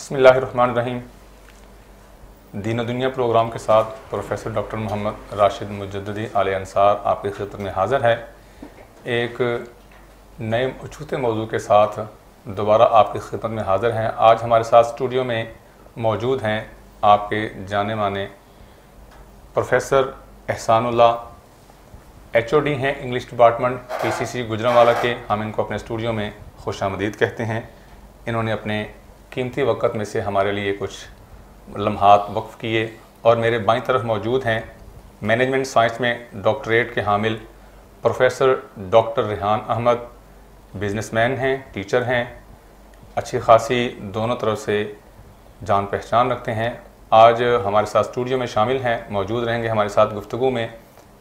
बिस्मिल्लाहिर्रहमानिर्रहीम। दीन व दुनिया प्रोग्राम के साथ प्रोफेसर डॉक्टर मोहम्मद राशिद मुजद्दिदी आले अंसार आपकी खिदमत में हाज़िर है। एक नए अछूते मौजू के साथ दोबारा आपकी खिदमत में हाज़िर हैं। आज हमारे साथ स्टूडियो में मौजूद हैं आपके जाने माने प्रोफेसर एहसानुल्लाह, HOD हैं इंग्लिश डिपार्टमेंट PCC गुजरांवाला के। हम इनको अपने स्टूडियो में खुशामदीद कहते हैं। इन्होंने अपने कीमती वक़्त में से हमारे लिए कुछ लम्हात वक्फ़ किए और मेरे बाईं तरफ मौजूद हैं मैनेजमेंट साइंस में डॉक्टरेट के हामिल professor doctor Rehan Ahmed. Businessman हैं, टीचर हैं, अच्छी खासी दोनों तरफ से जान पहचान रखते हैं। आज हमारे साथ स्टूडियो में शामिल हैं, मौजूद रहेंगे हमारे साथ गुफ्तगू में।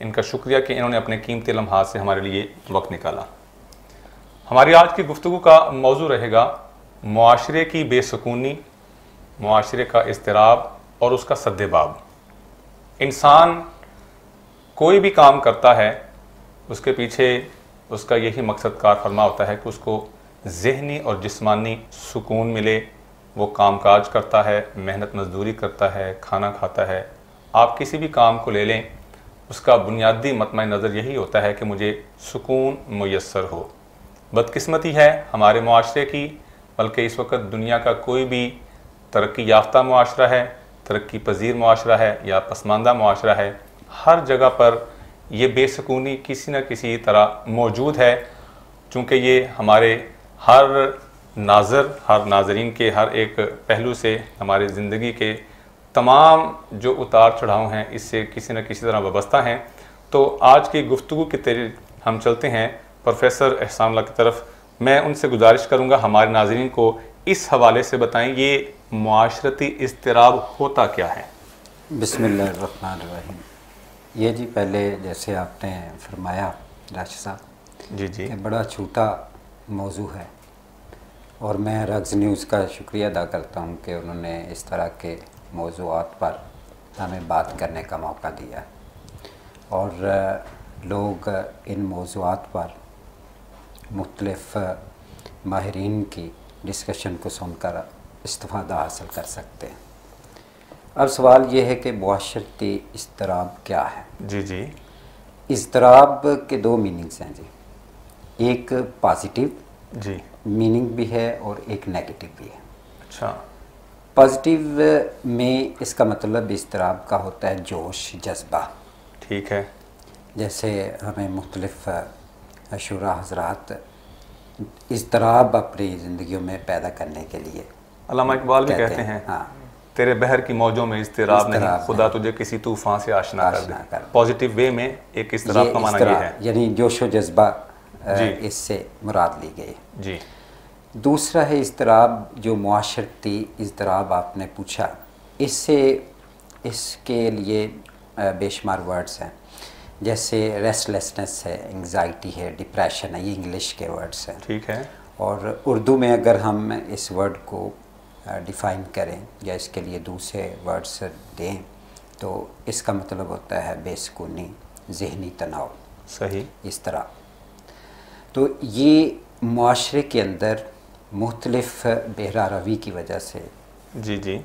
इनका शुक्रिया कि इन्होंने अपने कीमती लम्हात से हमारे लिए वक्त निकाला। हमारी आज की गुफ्तगू का मौजू रहेगा मुआशरे की बेसुकूनी, मुआशरे का इज़्तिराब और उसका सद्देबाब। इंसान कोई भी काम करता है उसके पीछे उसका यही मकसद कार फरमा होता है कि उसको ज़हनी और जिस्मानी सुकून मिले। वो कामकाज करता है, मेहनत मजदूरी करता है, खाना खाता है। आप किसी भी काम को ले लें, उसका बुनियादी मतमय नज़र यही होता है कि मुझे सुकून मुयस्सर हो। बदकिस्मती है हमारे मुआशरे की, बल्कि इस वक्त दुनिया का कोई भी तरक्की याफ्ता मुआशरा है, तरक्की पजीर मुआशरा है या पसमानदा मुआशरा है, हर जगह पर ये बेसुकूनी किसी न किसी तरह मौजूद है। चूँकि ये हमारे हर नाज़रीन के हर एक पहलू से हमारे ज़िंदगी के तमाम जो उतार चढ़ाव हैं इससे किसी न किसी तरह वाबस्ता हैं। तो आज की गुफ्तगू के तरीके हम चलते हैं प्रोफेसर एहसानुल्लाह की तरफ। मैं उनसे गुजारिश करूंगा हमारे नाज़रीन को इस हवाले से बताएं, ये मुआशरती इज़्तिराब होता क्या है? बिस्मिल्लाहिर्रहमानिर्रहीम। ये जी पहले जैसे आपने फरमाया राशिद साहब जी कि बड़ा छोटा मौजू है और मैं रग्ज़ न्यूज़ का शुक्रिया अदा करता हूँ कि उन्होंने इस तरह के मौज़ूआत पर हमें बात करने का मौका दिया और लोग इन मौज़ूआत पर मुख्तलिफ़ माहिरीन की डिस्कशन को सुनकर इस्तिफ़ादा हासिल कर सकते हैं। अब सवाल ये है कि मुआशरती इज़्तिराब क्या है? जी इज़्तिराब के दो मीनिंग्स हैं जी, एक पॉजिटिव जी मीनिंग भी है और एक नेगेटिव भी है। अच्छा। पॉजिटिव में इसका मतलब इज़्तिराब का होता है जोश, जज्बा। ठीक है। जैसे हमें मुख्तलिफ़ शुरा हज़रात इज़्तिराब अपनी ज़िंदगियों में पैदा करने के लिए अल्लामा इकबाल भी कहते हैं, हाँ, तेरे बहर की मौजों में इज़्तिराब नहीं, खुदा तुझे किसी तूफ़ान से आशना कर दे। पॉजिटिव वे में एक इज़्तिराब का माना ये है, यानी जोश व जज्बा इससे मुराद ली गई जी। दूसरा है इज़्तिराब, जो मुआशरती इज़्तिराब आपने पूछा, इसके लिए बेशुमार वर्ड्स हैं। जैसे रेस्टलेसनेस है, एंग्जाइटी है, डिप्रेशन है, ये इंग्लिश के वर्ड्स हैं। ठीक है। और उर्दू में अगर हम इस वर्ड को डिफ़ाइन करें या इसके लिए दूसरे वर्ड्स दें तो इसका मतलब होता है बेसुकूनी, ज़हनी तनाव। सही। इस तरह तो ये मुआशरे के अंदर मुख्तलिफ़ बेहरारवी की वजह से जी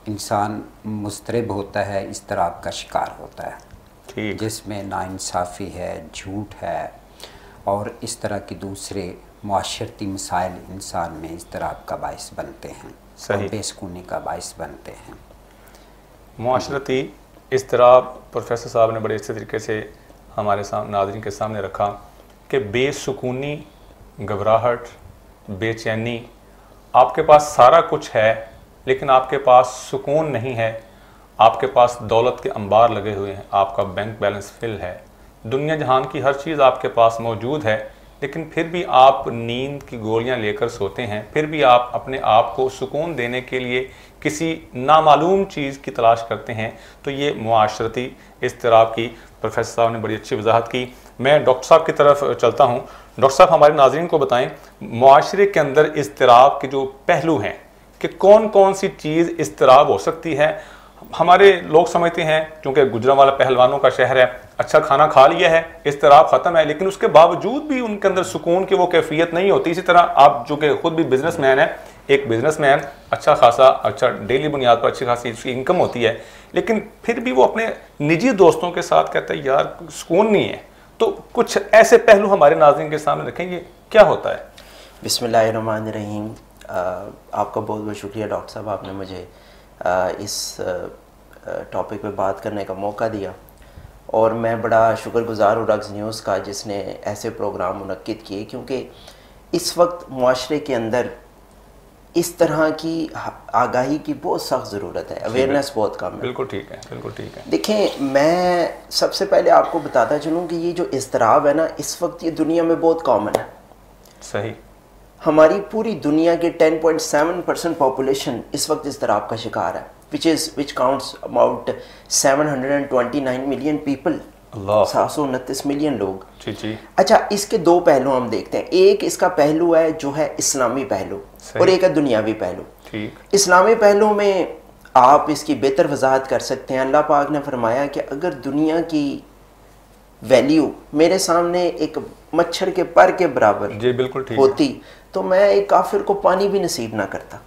इंसान मुस्तरब होता है, इज़्तिराब का शिकार होता है, ठीक, जिसमें नाइंसाफ़ी है, झूठ है और इस तरह के दूसरे मुआशरती मसाइल इंसान में इज़्तिराब का बाइस बनते हैं और बेसुकूनी का बाइस बनते हैं। मुआशरती इज़्तिराब प्रोफेसर साहब ने बड़े अच्छे तरीके से हमारे नाज़रीन के सामने रखा कि बेसुकूनी, घबराहट, बेचैनी, आपके पास सारा कुछ है लेकिन आपके पास सुकून नहीं है। आपके पास दौलत के अंबार लगे हुए हैं, आपका बैंक बैलेंस फिल है, दुनिया जहान की हर चीज़ आपके पास मौजूद है, लेकिन फिर भी आप नींद की गोलियां लेकर सोते हैं। फिर भी आप अपने आप को सुकून देने के लिए किसी नामालूम चीज़ की तलाश करते हैं। तो ये मुआशरती इज़्तिराब की प्रोफेसर साहब ने बड़ी अच्छी वजाहत की। मैं डॉक्टर साहब की तरफ चलता हूँ। डॉक्टर साहब हमारे नाज़रीन को बताएं, मुआशरे के अंदर इज़्तिराब के जो पहलू हैं कि कौन कौन सी चीज़ इज़्तिराब हो सकती है। हमारे लोग समझते हैं क्योंकि गुजरांवाला पहलवानों का शहर है, अच्छा खाना खा लिया है, इज़्तिराब ख़त्म है, लेकिन उसके बावजूद भी उनके अंदर सुकून की वो कैफियत नहीं होती। इसी तरह आप जो कि ख़ुद भी बिजनेसमैन है, एक बिजनेसमैन अच्छा डेली बुनियाद पर अच्छी खासी उसकी इनकम होती है, लेकिन फिर भी वो अपने निजी दोस्तों के साथ कहता है यार सुकून नहीं है। तो कुछ ऐसे पहलू हमारे नाज़रीन के सामने रखें, ये क्या होता है? बिस्मिल्लाहिर्रहमानिर्रहीम। आपका बहुत बहुत शुक्रिया डॉक्टर साहब, आपने मुझे इस टॉपिक पे बात करने का मौका दिया, और मैं बड़ा शुक्रगुज़ार हूँ रग्ज़ न्यूज़ का जिसने ऐसे प्रोग्राम मुनक्किद किए, क्योंकि इस वक्त मुआशरे के अंदर इस तरह की आगाही की बहुत सख्त ज़रूरत है, अवेयरनेस बहुत कम है। बिल्कुल ठीक है, बिल्कुल ठीक है। देखें, मैं सबसे पहले आपको बताता चलूँ कि ये जो इज़्तिराब है ना, इस वक्त ये दुनिया में बहुत कॉमन है। सही। हमारी पूरी दुनिया के 10.7% पॉपुलेशन इस वक्त इज़्तिराब का शिकार है, which counts about 729 million people, 729 million लोग। जी। अच्छा, इसके दो पहलू हम देखते हैं। एक इसका पहलू है जो है इस्लामी पहलू, और एक है दुनियावी पहलू। ठीक। इस्लामी पहलू में आप इसकी बेहतर वजाहत कर सकते हैं। अल्लाह पाक ने फरमाया कि अगर दुनिया की वैल्यू मेरे सामने एक मच्छर के पर के बराबर जी बिल्कुल ठीक होती तो मैं एक काफिर को पानी भी नसीब ना करता।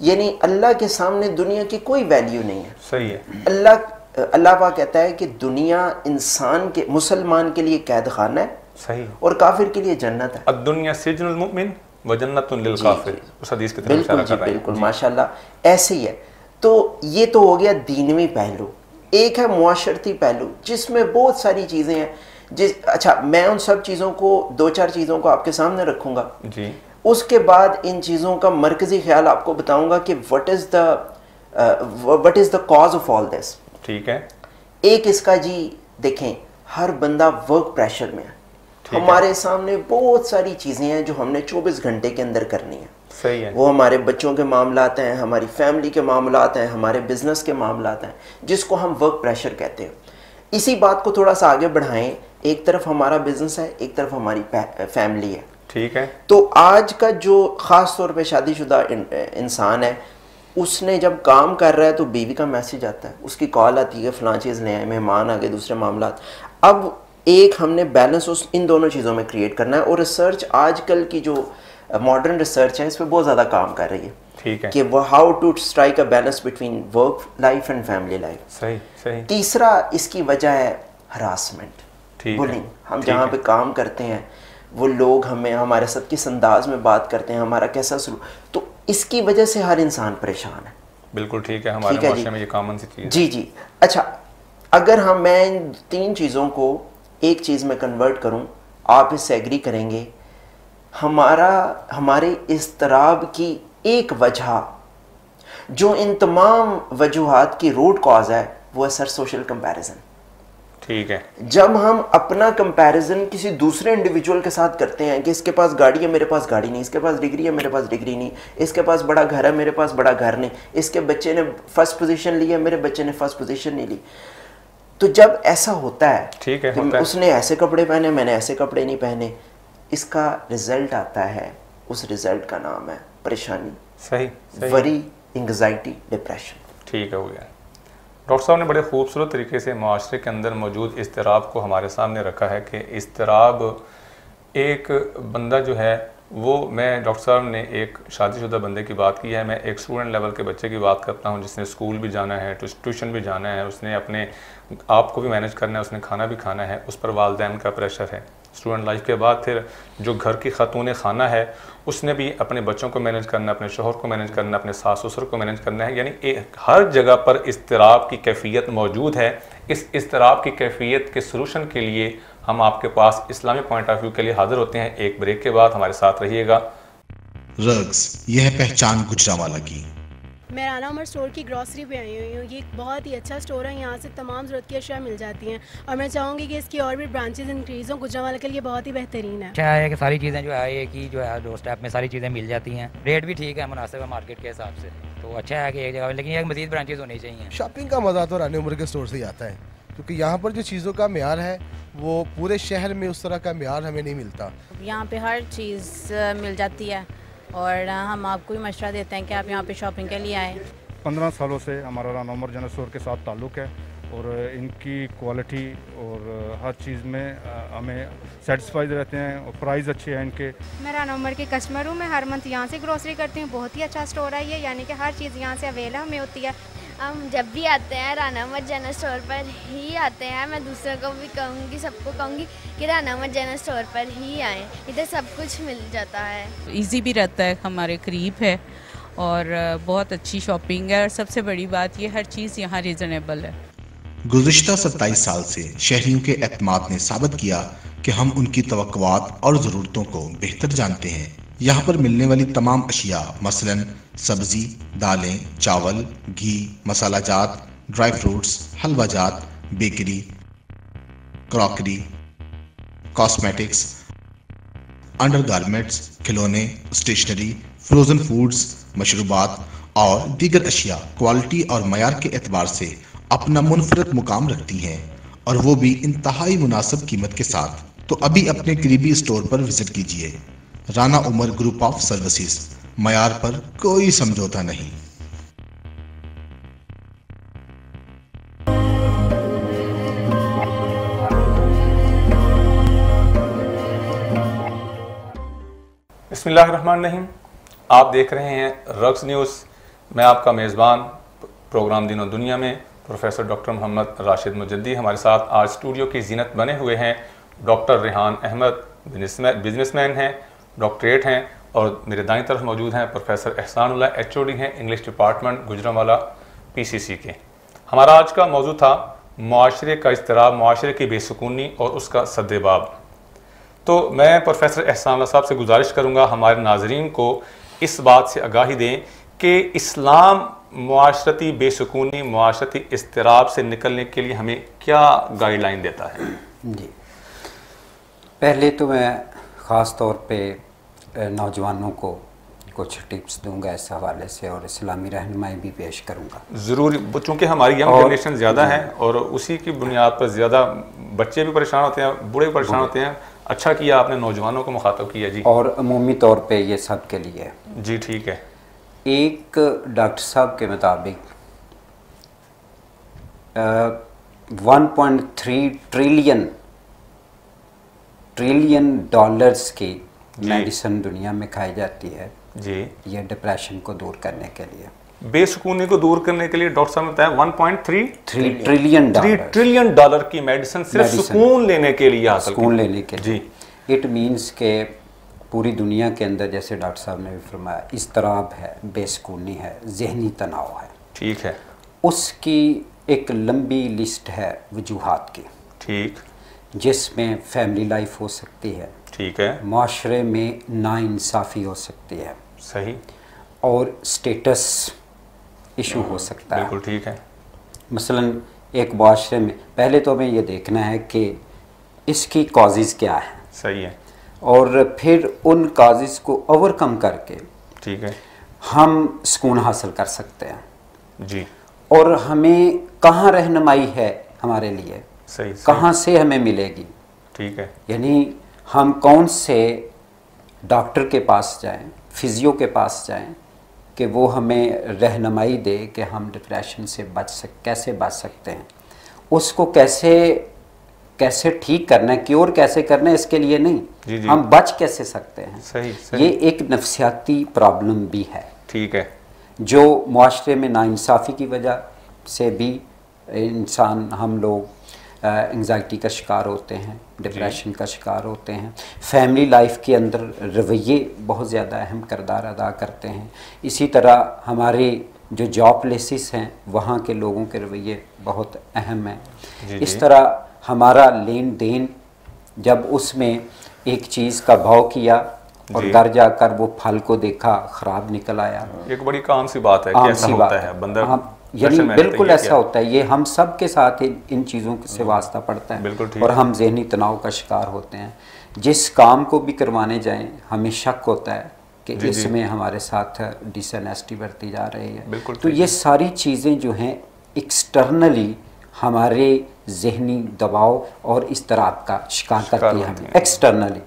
यानी अल्लाह के सामने दुनिया की कोई वैल्यू नहीं है। सही है। अल्लाह पाक कहता है कि दुनिया इंसान के, मुसलमान के लिए कैद खाना है, सही, और काफिर के लिए जन्नत है। अद्दुनिया सिजनुल मुमिन व जन्नतुन लिल काफिर, उस हदीस की तरफ इशारा कर रहा है। बिल्कुल माशाल्लाह, ऐसे ही है। तो ये तो हो गया दीनवी पहलू। एक है मुआशरती पहलू जिसमें बहुत सारी चीज़ें हैं। अच्छा, मैं उन सब चीज़ों को, दो चार चीज़ों को आपके सामने रखूँगा जी। उसके बाद इन चीज़ों का मरकज़ी ख्याल आपको बताऊँगा कि what is the cause of all this. ठीक है। एक इसका जी देखें, हर बंदा वर्क प्रेशर में है। हमारे सामने बहुत सारी चीज़ें हैं जो हमने 24 घंटे के अंदर करनी है। सही है। वो हमारे बच्चों के मामलात हैं, हमारी फैमिली के मामलात हैं, हमारे बिजनेस के मामलात हैं, जिसको हम वर्क प्रेशर कहते हैं। इसी बात को थोड़ा सा आगे बढ़ाएं, एक तरफ हमारा बिजनेस है, एक तरफ हमारी फैमिली है। ठीक है। तो आज का जो ख़ास तौर पे शादीशुदा इंसान है, उसने जब काम कर रहा है तो बीवी का मैसेज आता है, उसकी कॉल आती है, फ़लाँ चीज़ ले आए, मेहमान आ गए, दूसरे मामलात। अब एक हमने बैलेंस इन दोनों चीज़ों में क्रिएट करना है, और रिसर्च आजकल की जो मॉडर्न रिसर्च है इस पर बहुत ज़्यादा काम कर रही है। ठीक है। कि वो how to strike a balance between work life and family life. सही सही। तीसरा इसकी वजह है हरासमेंट, बुलिंग। हम जहाँ पे काम करते हैं वो लोग हमें हमारे साथ किस अंदाज में बात करते हैं, हमारा कैसा सलूक, तो इसकी वजह से हर इंसान परेशान है। बिल्कुल ठीक है, हमारे माशरे में ये कॉमन सी चीज़ है। जी। अच्छा, अगर मैं इन तीन चीज़ों को एक चीज़ में कन्वर्ट करूँ, आप इससे एग्री करेंगे, हमारे इज़्तिराब की एक वजह जो इन तमाम वजूहात की रूट कॉज है वो है सर सोशल कंपैरिजन। ठीक है। जब हम अपना कंपैरिजन किसी दूसरे इंडिविजुअल के साथ करते हैं कि इसके पास गाड़ी है, मेरे पास गाड़ी नहीं, इसके पास डिग्री है, मेरे पास डिग्री नहीं, इसके पास बड़ा घर है, मेरे पास बड़ा घर नहीं, इसके बच्चे ने फर्स्ट पोजीशन ली है, मेरे बच्चे ने फर्स्ट पोजीशन नहीं ली। तो जब ऐसा होता है, ठीक है, होता उसने ऐसे कपड़े पहने, मैंने ऐसे कपड़े नहीं पहने, इसका रिजल्ट आता है, उस रिजल्ट का नाम है परेशानी। सही। Worry, anxiety, depression. ठीक है, हो गया। डॉक्टर साहब ने बड़े खूबसूरत तरीके से माशरे के अंदर मौजूद इज़्तिराब को हमारे सामने रखा है कि इज़्तिराब एक बंदा जो है वो, मैं डॉक्टर साहब ने एक शादीशुदा बंदे की बात की है, मैं एक स्टूडेंट लेवल के बच्चे की बात करता हूँ जिसने स्कूल भी जाना है, ट्यूशन भी जाना है, उसने अपने आप को भी मैनेज करना है, उसने खाना भी खाना है, उस पर वालिदैन का प्रेशर है। स्टूडेंट लाइफ के बाद फिर जो घर की खातून खाना है उसने भी अपने बच्चों को मैनेज करना, अपने शोहर को मैनेज करना, अपने सास ससुर को मैनेज करना है। यानी हर जगह पर इज़्तिराब की कैफियत मौजूद है। इस इज़्तिराब की कैफियत के सलूशन के लिए हम आपके पास इस्लामी पॉइंट ऑफ व्यू के लिए हाजिर होते हैं। एक ब्रेक के बाद हमारे साथ रहिएगा। रग्स, यह है पहचान गुजरांवाला की। मैं राना उमर स्टोर की ग्रॉसरी पे आई हुई हूँ। ये एक बहुत ही अच्छा स्टोर है, यहाँ से तमाम ज़रूरत की अशिया मिल जाती हैं, और मैं चाहूँगी कि इसकी और भी ब्रांचेज इंक्रीज़ हों। गुजरांवाला के लिए बहुत ही बेहतरीन है। अच्छा है कि सारी चीज़ें जो है एक ही जो है दो स्टेप में सारी चीज़ें मिल जाती हैं, रेट भी ठीक है, मुनासिब है मार्केट के हिसाब से। तो अच्छा है कि एक जगह, लेकिन एक मज़ीद ब्रांचेज होनी चाहिए। शॉपिंग का मज़ा तो राना उमर के स्टोर से ही आता है, क्योंकि यहाँ पर जो चीज़ों का म्यार है वो पूरे शहर में उस तरह का म्यार हमें नहीं मिलता। यहाँ पे हर चीज़ मिल जाती है, और हम आपको भी मशवरा देते हैं कि आप यहाँ पे शॉपिंग के लिए आएँ। 15 सालों से हमारा राना उमर जनरल स्टोर के साथ ताल्लुक़ है, और इनकी क्वालिटी और हर चीज़ में हमें सेटिस्फाइड रहते हैं और प्राइस अच्छे हैं इनके। मैं राना उमर की कस्टमर हूँ, मैं हर मंथ यहाँ से ग्रोसरी करती हूँ। बहुत ही अच्छा स्टोर है ये, यानी कि हर चीज़ यहाँ से अवेलेबल हमें होती है। हम जब भी आते हैं राना उमर जनरल स्टोर पर ही आते हैं। मैं दूसरों को भी कहूँगी, सबको कहूँगी कि राना उमर जनरल स्टोर पर ही आएँ, इधर सब कुछ मिल जाता है। इजी भी रहता है, हमारे करीब है और बहुत अच्छी शॉपिंग है और सबसे बड़ी बात ये हर चीज़ यहाँ रीज़नेबल है। गुज़िश्ता 27 साल से शहरियों के एतमाद ने साबित किया कि हम उनकी तवक्कुआत और ज़रूरतों को बेहतर जानते हैं। यहाँ पर मिलने वाली तमाम अशिया मसलन सब्ज़ी, दालें, चावल, घी, मसाला जात, ड्राई फ्रूट्स, हलवा जात, बेकरी, क्रॉकरी, कॉस्मेटिक्स, अंडरगारमेंट्स, खिलौने, स्टेशनरी, फ्रोज़न फूड्स, मशरूबात और दीगर अशिया क्वालिटी और मयार के एतबार से अपना मुनफरद मुकाम रखती हैं और वो भी इंतहाई मुनासिब कीमत के साथ। तो अभी अपने करीबी स्टोर पर विजिट कीजिए। Rana Umar group of services, मयार पर कोई समझौता नहीं। बिस्मिल्लाहिर्रहमानिर्रहीम। आप देख रहे हैं रग्स न्यूज़। मैं आपका मेज़बान प्रोग्राम दिनों दुनिया में प्रोफेसर डॉक्टर मोहम्मद राशिद मुजद्दी। हमारे साथ आज स्टूडियो की जीनत बने हुए हैं डॉक्टर रेहान अहमद, बिजनेसमैन हैं, डॉक्टरेट हैं, और मेरे दाईं तरफ मौजूद हैं प्रोफेसर एहसानुल्लाह, HOD हैं इंग्लिश डिपार्टमेंट गुजरांवाला PCC के। हमारा आज का मौजू था मुआशरे का इज़्तिराब, मुआशरे की बेसुकूनी और उसका सद्देबाब। तो मैं प्रोफेसर एहसानुल्लाह साहब से गुजारिश करूँगा हमारे नाजरीन को इस बात से आगाही दें कि इस्लाम मुआशरती बेसुकूनी, मुआशरती इज़्तिराब से निकलने के लिए हमें क्या गाइडलाइन देता है? जी, पहले तो मैं ख़ास तौर पे नौजवानों को कुछ टिप्स दूंगा इस हवाले से और इस्लामी रहनुमाई भी पेश करूंगा। ज़रूर, चूँकि हमारी यंग जनरेशन ज़्यादा है और उसी की बुनियाद पर ज़्यादा बच्चे भी परेशान होते हैं, बूढ़े भी परेशान होते हैं। अच्छा किया आपने नौजवानों को मुखातब किया जी। और अमूमी तौर पे ये सब के लिए जी, ठीक है। एक डॉक्टर साहब के मुताबिक 1.3 ट्रिलियन डॉलर्स की मेडिसिन दुनिया में खाई जाती है जी, ये डिप्रेशन को दूर करने के लिए, बेसुकूनी को दूर करने के लिए। डॉक्टर साहब ने बताया 1.3 ट्रिलियन डॉलर की मेडिसिन सिर्फ सुकून लेने के लिए, सुकून लेने के लिए। जी, इट मीन्स के पूरी दुनिया के अंदर, जैसे डॉक्टर साहब ने भी फरमाया, इज़्तिराब है, बेसुकूनी है, ज़हनी तनाव है, ठीक है, उसकी एक लंबी लिस्ट है वजूहात की, ठीक, जिसमें फैमिली लाइफ हो सकती है, ठीक है, माशरे में नाइंसाफ़ी हो सकती है, सही, और स्टेटस इशू हो सकता है, बिल्कुल ठीक है। मसलन एक माशरे में पहले तो हमें ये देखना है कि इसकी कॉजेज़ क्या है, सही है, और फिर उन काजिज़ को ओवरकम करके, ठीक है, हम सुकून हासिल कर सकते हैं जी। और हमें कहाँ रहनुमाई है हमारे लिए, सही, कहाँ से हमें मिलेगी, ठीक है, यानी हम कौन से डॉक्टर के पास जाएं, फिजियो के पास जाएं कि वो हमें रहनुमाई दे कि हम डिप्रेशन से कैसे बच सकते हैं, उसको कैसे ठीक करना है, क्योर कैसे करना है, इसके लिए नहीं, जी, जी, हम बच कैसे सकते हैं। सही, सही। ये एक नफ्सियाती प्रॉब्लम भी है, ठीक है, जो मुआशरे में नाइंसाफ़ी की वजह से भी इंसान, हम लोग एंग्जाइटी का शिकार होते हैं, डिप्रेशन का शिकार होते हैं। फैमिली लाइफ के अंदर रवैये बहुत ज़्यादा अहम किरदार अदा करते हैं। इसी तरह हमारे जो जॉब प्लेसेस हैं वहाँ के लोगों के रवैये बहुत अहम हैं। इस तरह हमारा लेन देन, जब उसमें एक चीज़ का भाव किया और घर जाकर वो फल को देखा ख़राब निकल आया, एक बड़ी काम सी बात है कि ऐसा होता है, बंदा यानी बिल्कुल ऐसा होता है। ये हम सब के साथ इन चीज़ों से वास्ता पड़ता है, और हम ज़हनी तनाव का शिकार होते हैं। जिस काम को भी करवाने जाएं हमें शक होता है कि इसमें हमारे साथ डिसऑनेस्टी बढ़ती जा रही है। तो ये सारी चीज़ें जो हैं एक्सटर्नली हमारे ज़हनी दबाव और इज़्तिराब का शिकार करती है हमें एक्सटर्नली।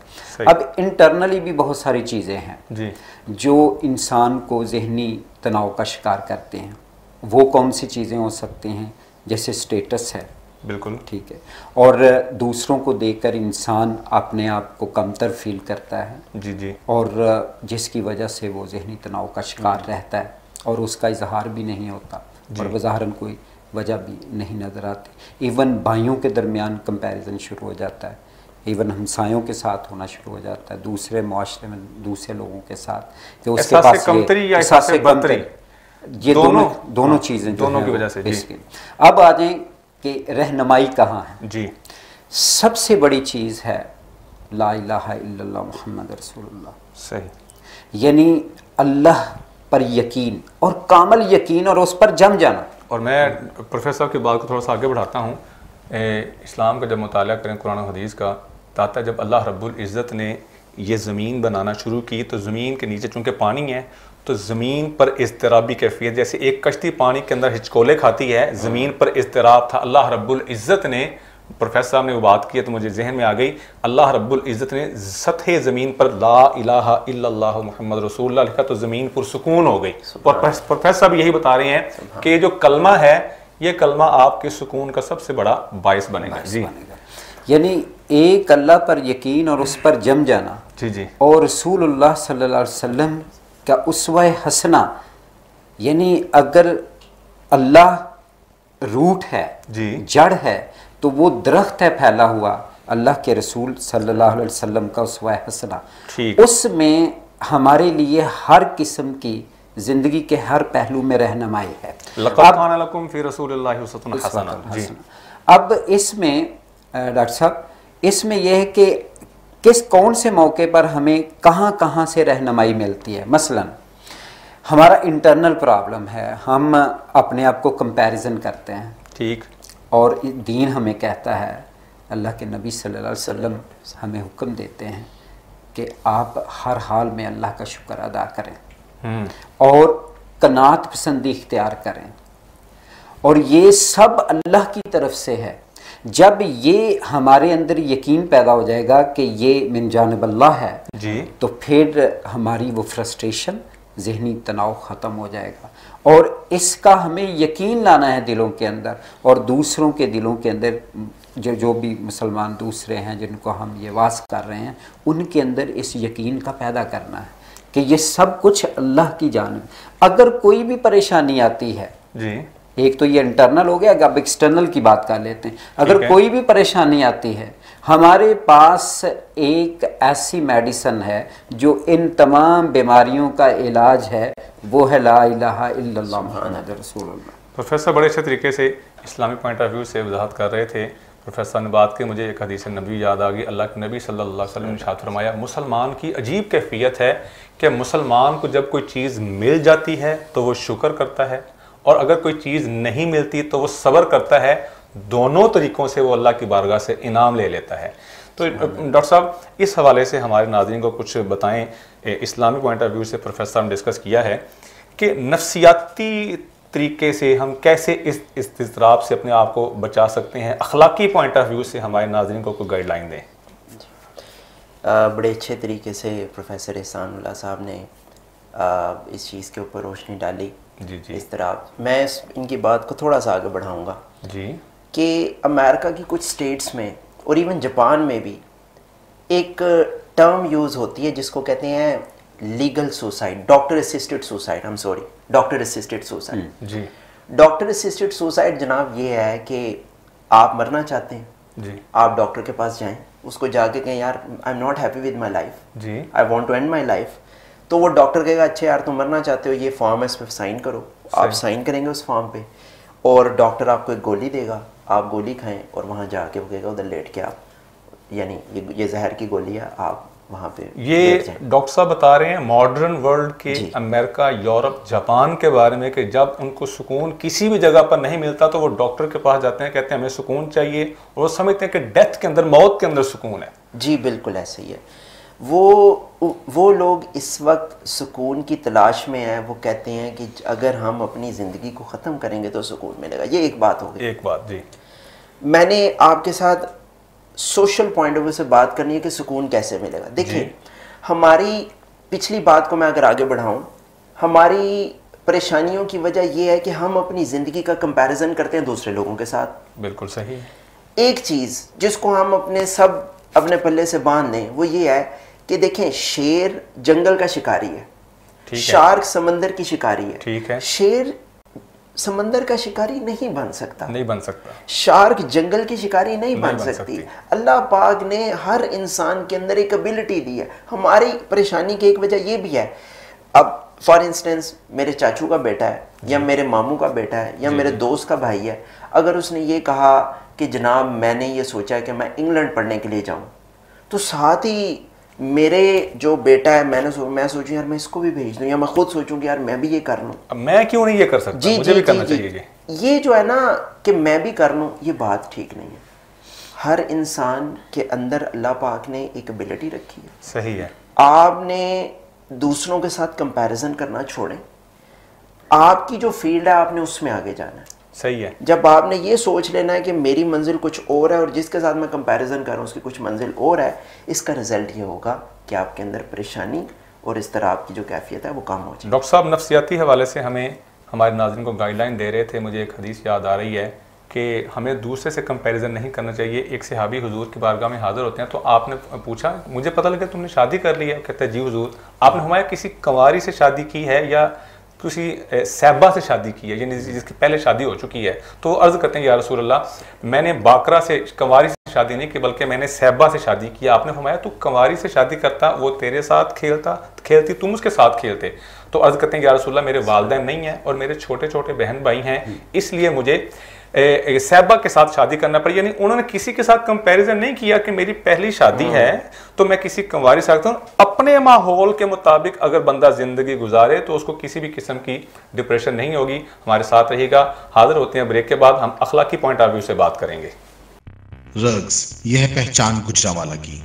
अब इंटरनली भी बहुत सारी चीज़ें हैं जो इंसान को ज़हनी तनाव का शिकार करते हैं। वो कौन सी चीज़ें हो सकती हैं जैसे स्टेटस है, बिल्कुल ठीक है, और दूसरों को देखकर इंसान अपने आप को कमतर फील करता है जी जी, और जिसकी वजह से वो जहनी तनाव का शिकार रहता है और उसका इजहार भी नहीं होता और वज़ाहरन कोई वजह भी नहीं नज़र आती। इवन भाइयों के दरमियान कंपैरिजन शुरू हो जाता है, इवन हमसायों के साथ होना शुरू हो जाता है, दूसरे माशरे में दूसरे लोगों के साथ कि उसके पास कमतरी, ये दोनों चीज़ें दोनों की वजह से। अब आ जाएं कि रहनुमाई कहाँ है जी। सबसे बड़ी चीज़ है ला इलाहा इल्लल्लाह मुहम्मद रसूलुल्लाह, सही, यानी अल्लाह पर यकीन और कामल यकीन और उस पर जम जाना। और मैं प्रोफेसर साहब की बात को थोड़ा सा आगे बढ़ाता हूँ। इस्लाम का जब मुताला करें कुरान और हदीस का, ताता जब अल्लाह रब्बुल इज़्ज़त ने ये ज़मीन बनाना शुरू की तो ज़मीन के नीचे चूँकि पानी है तो ज़मीन पर इज़्तिराबी कैफियत, जैसे एक कश्ती पानी के अंदर हिचकोले खाती है, ज़मीन पर इज़्तिराब था। अल्लाह रब्बुल इज़्ज़त ने, प्रोफेसर साहब ने वो बात की तो मुझे जहन में आ गई, अल्लाह रब्बुल इज़्ज़त ने सतह ज़मीन पर ला इलाहा इल्लल्लाह मुहम्मद रसूलुल्लाह लिखा तो ज़मीन पुरसुकून हो गई। और प्रोफेसर साहब यही बता रहे हैं कि जो कलमा है ये कलमा आपके सुकून का सबसे बड़ा बायस बनेगा जी। यानी एक अल्लाह पर यकीन और उस पर जम जाना जी जी, और रसूलुल्लाह सल्लल्लाहु अलैहि वसल्लम का उसवा हसना, यानी अगर अल्लाह रूट है जी, जड़ है तो वो दरख्त है फैला हुआ, अल्लाह के रसूल सल्लल्लाहु अलैहि वसल्लम का उसवा हसना, उसमें हमारे लिए हर किस्म की ज़िंदगी के हर पहलू में रहनुमाई है। अब इसमें डॉक्टर साहब, इसमें यह है कि कौन से मौके पर हमें कहाँ से रहनुमाई मिलती है। मसलन हमारा इंटरनल प्रॉब्लम है, हम अपने आप को कंपैरिजन करते हैं, ठीक, और दीन हमें कहता है, अल्लाह के नबी सल्लल्लाहु अलैहि वसल्लम हमें हुक्म देते हैं कि आप हर हाल में अल्लाह का शुक्र अदा करें और कनात पसंदी इख्तियार करें, और ये सब अल्लाह की तरफ से है। जब ये हमारे अंदर यकीन पैदा हो जाएगा कि ये मिन जानिब अल्लाह है जी, तो फिर हमारी वो फ्रस्ट्रेशन, ज़हनी तनाव ख़त्म हो जाएगा। और इसका हमें यकीन लाना है दिलों के अंदर, और दूसरों के दिलों के अंदर जो भी मुसलमान दूसरे हैं जिनको हम ये वास कर रहे हैं, उनके अंदर इस यकीन का पैदा करना है कि ये सब कुछ अल्लाह की जानिब। अगर कोई भी परेशानी आती है जी, एक तो ये इंटरनल हो गया, अब एक्सटर्नल की बात कर लेते हैं। अगर कोई भी परेशानी आती है, हमारे पास एक ऐसी मेडिसिन है जो इन तमाम बीमारियों का इलाज है, वो है ला इलाहा इल्लल्लाह मुहम्मद रसूलुल्लाह। प्रोफेसर बड़े अच्छे तरीके से इस्लामी पॉइंट ऑफ व्यू से वजाहत कर रहे थे। प्रोफेसर ने बात की, मुझे एक हदीस नबी याद आ गई। अल्लाह के नबी सल्लल्लाहु अलैहि वसल्लम ने इरशाद फरमाया, मुसलमान की अजीब कैफियत है कि मुसलमान को जब कोई चीज़ मिल जाती है तो वो शुक्र करता है, और अगर कोई चीज़ नहीं मिलती तो वो सब्र करता है। दोनों तरीक़ों से वो अल्लाह की बारगाह से इनाम ले लेता है। तो डॉक्टर साहब इस हवाले से हमारे नाज़रीन को कुछ बताएं। इस्लामी पॉइंट ऑफ व्यू से प्रोफेसर ने डिस्कस किया है कि नफ्सियाती तरीके से हम कैसे इस इज़्तिराब से अपने आप को बचा सकते हैं। अखलाकी पॉइंट ऑफ व्यू से हमारे नाज़रीन को कोई गाइडलाइन दें। बड़े अच्छे तरीके से प्रोफेसर एहसानुल्लाह साहब ने इस चीज़ के ऊपर रोशनी डाली जी जी। इज़्तिराब, मैं इनकी बात को थोड़ा सा आगे बढ़ाऊँगा जी, कि अमेरिका की कुछ स्टेट्स में और इवन जापान में भी एक टर्म यूज़ होती है जिसको कहते हैं legal suicide, doctor assisted suicide, I am sorry, doctor assisted suicide जी। डॉक्टर असिस्टेड सुसाइड जनाब ये है कि आप मरना चाहते हैं जी, आप डॉक्टर के पास जाएं, उसको जाके कहें यार I am not happy with my life जी, I want to end my life, तो वो डॉक्टर कहेगा अच्छा यार तुम मरना चाहते हो, ये फॉर्म है इस पर साइन करो, आप साइन करेंगे उस फॉर्म पे, और डॉक्टर आपको एक गोली देगा, आप गोली खाएं, और वहाँ जाके वो कहेगा उधर लेट के आप, यानी ये जहर की गोली है, आप वहाँ पे ये डॉक्टर साहब बता रहे हैं मॉडर्न वर्ल्ड के अमेरिका, यूरोप, जापान के बारे में कि जब उनको सुकून किसी भी जगह पर नहीं मिलता तो वो डॉक्टर के पास जाते हैं, कहते हैं हमें सुकून चाहिए, और वो समझते हैं कि डेथ के अंदर, मौत के अंदर सुकून है। जी बिल्कुल ऐसे ही है। वो लोग इस वक्त सुकून की तलाश में हैं। वो कहते हैं कि अगर हम अपनी ज़िंदगी को ख़त्म करेंगे तो सुकून मिलेगा। ये एक बात हो गई। एक बात जी, मैंने आपके साथ सोशल पॉइंट ऑफ व्यू से बात करनी है कि सुकून कैसे मिलेगा। देखिए, हमारी पिछली बात को मैं अगर आगे बढ़ाऊं, हमारी परेशानियों की वजह यह है कि हम अपनी ज़िंदगी का कंपैरिजन करते हैं दूसरे लोगों के साथ। बिल्कुल सही। एक चीज़ जिसको हम अपने पल्ले से बांध लें वो ये है कि देखें, शेर जंगल का शिकारी है, शार्क समंदर की शिकारी है, ठीक है। शेर समंदर का शिकारी नहीं बन सकता, शार्क जंगल की शिकारी नहीं बन सकती। अल्लाह पाक ने हर इंसान के अंदर एक एबिलिटी दी है। हमारी परेशानी की एक वजह यह भी है, अब फॉर इंस्टेंस मेरे चाचू का बेटा है या मेरे मामू का बेटा है या मेरे दोस्त का भाई है, अगर उसने ये कहा कि जनाब मैंने ये सोचा कि मैं इंग्लैंड पढ़ने के लिए जाऊं, तो साथ ही मेरे जो बेटा है मैं सोचूं यार मैं इसको भी भेज दूं, या मैं खुद सोचूं कि यार मैं भी ये कर लूं, मैं क्यों नहीं ये कर सकता, मुझे भी करना चाहिए। ये जो है ना कि मैं भी कर लूं, ये बात ठीक नहीं है। हर इंसान के अंदर अल्लाह पाक ने एक एबिलिटी रखी है। सही है। आपने दूसरों के साथ कंपैरिजन करना छोड़ें, आपकी जो फील्ड है आपने उसमें आगे जाना है। सही है। जब आपने ये सोच लेना है कि मेरी मंजिल कुछ और है और जिसके साथ मैं कंपैरिजन कर रहा हूँ उसकी कुछ मंजिल और है, इसका रिजल्ट ये होगा कि आपके अंदर परेशानी और इस तरह आपकी जो कैफियत है वो कम हो जाए। डॉक्टर साहब नफ्सियाती हवाले से हमें हमारे नाज़रीन को गाइडलाइन दे रहे थे, मुझे एक हदीस याद आ रही है कि हमें दूसरे से कंपैरिजन नहीं करना चाहिए। एक सहाबी हुजूर की बारगाह में हाजिर होते हैं, तो आपने पूछा मुझे पता लगा तुमने शादी कर ली है, कहते हैं जी हुजूर। आपने हमारे किसी कंवारी से शादी की है या किसी सैबा से शादी की है, यानी जिसकी पहले शादी हो चुकी है? तो अर्ज़ करते हैं या रसूल अल्लाह मैंने बाकरा से कंवारी से शादी नहीं की बल्कि मैंने सैबा से शादी की। आपने फरमाया तू कंवारी से शादी करता, वो तेरे साथ खेलती तुम उसके साथ खेलते। तो अर्ज़ करते हैं या रसूल अल्लाह मेरे वालिदैन नहीं हैं और मेरे छोटे छोटे बहन भाई हैं, इसलिए मुझे सैबा के साथ शादी करना पड़ी। यानी उन्होंने किसी के साथ कंपैरिजन नहीं किया कि मेरी पहली शादी है तो मैं किसी कंवारी से सकता हूँ। अपने माहौल के मुताबिक अगर बंदा जिंदगी गुजारे तो उसको किसी भी किस्म की डिप्रेशन नहीं होगी। हमारे साथ रहिएगा, हाजिर होते हैं ब्रेक के बाद, हम अखलाकी पॉइंट ऑफ व्यू से बात करेंगे। रग्स, यह है पहचान गुजरांवाला की।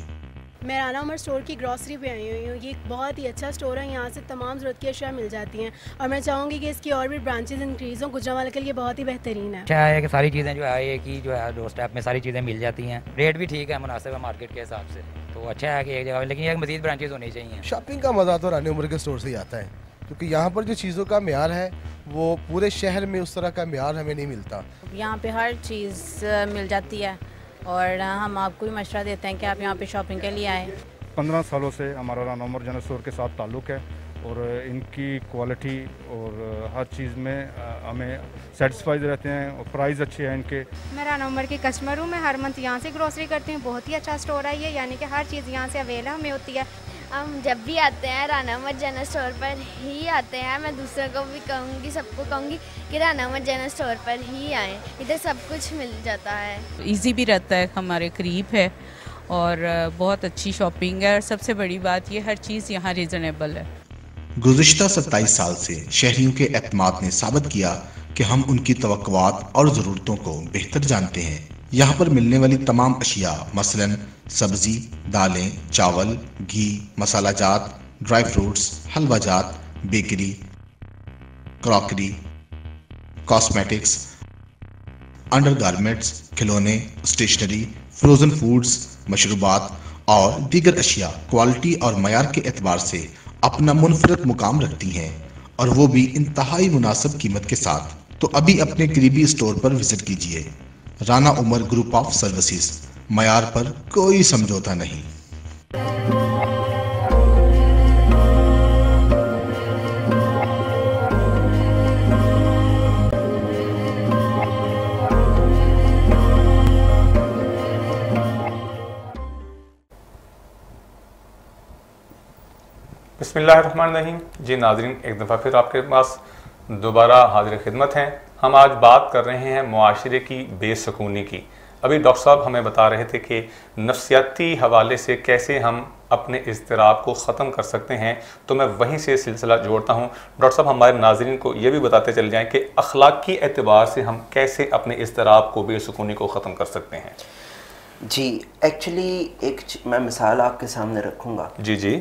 मैं राना उमर स्टोर की ग्रॉसरी पे आई हुई हूँ। ये एक बहुत ही अच्छा स्टोर है, यहाँ से तमाम ज़रूरत की अशिया मिल जाती हैं और मैं चाहूँगी कि इसकी और भी ब्रांचेज इंक्रीज़ हों। गुजरांवाला के लिए बहुत ही बेहतरीन है। अच्छा है कि सारी चीज़ें जो है कि जो है डोर स्टेप में सारी चीज़ें मिल जाती हैं, रेट भी ठीक है, मुनासिब है मार्केट के हिसाब से। तो अच्छा है कि एक जगह, लेकिन एक मज़ीद ब्रांचेज होनी चाहिए। शॉपिंग का मज़ा तो रानी उमर के स्टोर से ही आता है, क्योंकि यहाँ पर जो चीज़ों का म्यार है वो पूरे शहर में उस तरह का म्यार हमें नहीं मिलता। यहाँ पे हर चीज़ मिल जाती है और हम आपको भी मशवरा देते हैं कि आप यहाँ पे शॉपिंग के लिए आएँ। 15 सालों से हमारा राना उमर जनरल स्टोर के साथ ताल्लुक़ है और इनकी क्वालिटी और हर चीज़ में हमें सेटिस्फाइड रहते हैं और प्राइस अच्छे हैं इनके। मैं राना उमर की कस्टमर हूँ, मैं हर मंथ यहाँ से ग्रोसरी करती हूँ। बहुत ही अच्छा स्टोर है ये, यानी कि हर चीज़ यहाँ से अवेलेबल हमें होती है। हम जब भी आते हैं राना उमर जनरल स्टोर पर ही आते हैं। मैं दूसरों को भी कहूँगी, सबको कहूँगी कि राना उमर जनरल स्टोर पर ही आएँ, इधर सब कुछ मिल जाता है। ईजी भी रहता है, हमारे करीब है और बहुत अच्छी शॉपिंग है और सबसे बड़ी बात ये हर चीज़ यहाँ रीज़नेबल है। गुज़िश्ता 27 साल से शहरियों के एतमाद ने साबित किया कि हम उनकी तवक्कुआत और ज़रूरतों को बेहतर जानते हैं। यहाँ पर मिलने वाली तमाम अशिया मसलन सब्ज़ी, दालें, चावल, घी, मसाला जात, ड्राई फ्रूट्स, हलवा जात, बेकरी, क्रॉकरी, कॉस्मेटिक्स, अंडरगारमेंट्स, खिलौने, स्टेशनरी, फ्रोज़न फूड्स, मशरूबात और दीगर अशिया क्वालिटी और मयार के एतबार से अपना मुनफरद मुकाम रखती हैं और वो भी इंतहाई मुनासिब कीमत के साथ। तो अभी अपने करीबी स्टोर पर विजिट कीजिए। Rana Umar group of services, मयार पर कोई समझौता नहीं। बिस्मिल्लाहिर्रहमानिर्रहीम। जी नाज़रीन, एक दफ़ा फिर आपके पास दोबारा हाजिर खिदमत हैं। हम आज बात कर रहे हैं मुआशरे की बेसुकूनी की। अभी डॉक्टर साहब हमें बता रहे थे कि नफ्सियाती हवाले से कैसे हम अपने इज़्तिराब को ख़त्म कर सकते हैं, तो मैं वहीं से सिलसिला जोड़ता हूँ। डॉक्टर साहब हमारे नाज़रीन को ये भी बताते चले जाएँ कि अखलाकी एतबार से हम कैसे अपने इज़्तिराब को, बेसुकूनी को ख़त्म कर सकते हैं। जी एक्चुअली एक मैं मिसाल आपके सामने रखूँगा जी जी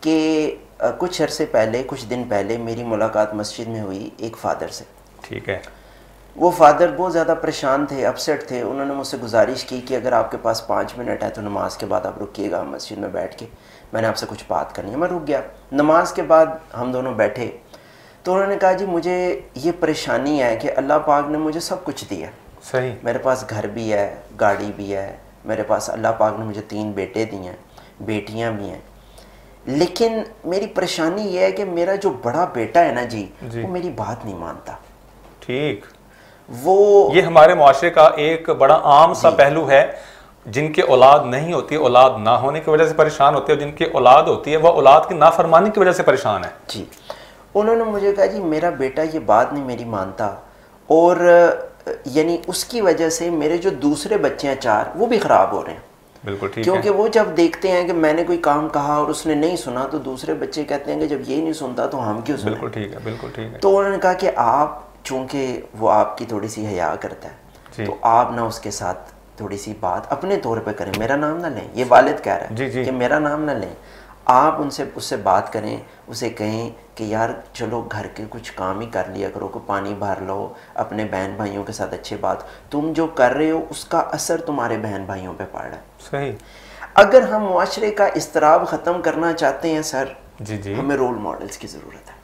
कि कुछ अरसे पहले, कुछ दिन पहले मेरी मुलाकात मस्जिद में हुई एक फ़ादर से। ठीक है। वो फादर बहुत ज़्यादा परेशान थे, अपसेट थे। उन्होंने मुझसे गुजारिश की कि अगर आपके पास 5 मिनट है तो नमाज के बाद आप रुकिएगा मस्जिद में बैठ के, मैंने आपसे कुछ बात करनी है। मैं रुक गया। नमाज के बाद हम दोनों बैठे तो उन्होंने कहा जी मुझे ये परेशानी है कि अल्लाह पाक ने मुझे सब कुछ दिया, सही, मेरे पास घर भी है, गाड़ी भी है, मेरे पास अल्लाह पाक ने मुझे 3 बेटे दिए हैं, बेटियां भी हैं, लेकिन मेरी परेशानी ये है कि मेरा जो बड़ा बेटा है ना जी, वो मेरी बात नहीं मानता। ठीक, वो ये हमारे मुआशरे का एक बड़ा आम सा पहलू है। जिनके औलाद नहीं होती, औलाद ना होने की वजह से परेशान होते हैं, जिनकी औलाद होती है वह औलाद की नाफरमानी की वजह से परेशान है। जी, उन्होंने मुझे कहा जी मेरा बेटा ये बात नहीं मेरी मानता, और यानी उसकी वजह से मेरे जो दूसरे बच्चे हैं 4 वो भी ख़राब हो रहे हैं। बिल्कुल ठीक क्योंकि है। वो जब देखते हैं कि मैंने कोई काम कहा और उसने नहीं सुना, तो दूसरे बच्चे कहते हैं कि जब ये नहीं सुनता तो हम क्यों सुने। बिल्कुल ठीक है, बिल्कुल ठीक है। तो उन्होंने कहा कि आप, चूँकि वो आपकी थोड़ी सी हया करता है, तो आप ना उसके साथ थोड़ी सी बात अपने तौर पे करें, मेरा नाम ना लें, ये वालिद कह रहा है कि मेरा नाम ना लें, आप उससे बात करें, उसे कहें कि यार चलो घर के कुछ काम ही कर लिया करो, को पानी भर लो, अपने बहन भाइयों के साथ अच्छी बात, तुम जो कर रहे हो उसका असर तुम्हारे बहन भाइयों पे पड़ रहा है। सही। अगर हम मुआशरे का इस्तराब ख़त्म करना चाहते हैं सर, जी, हमें रोल मॉडल्स की ज़रूरत है।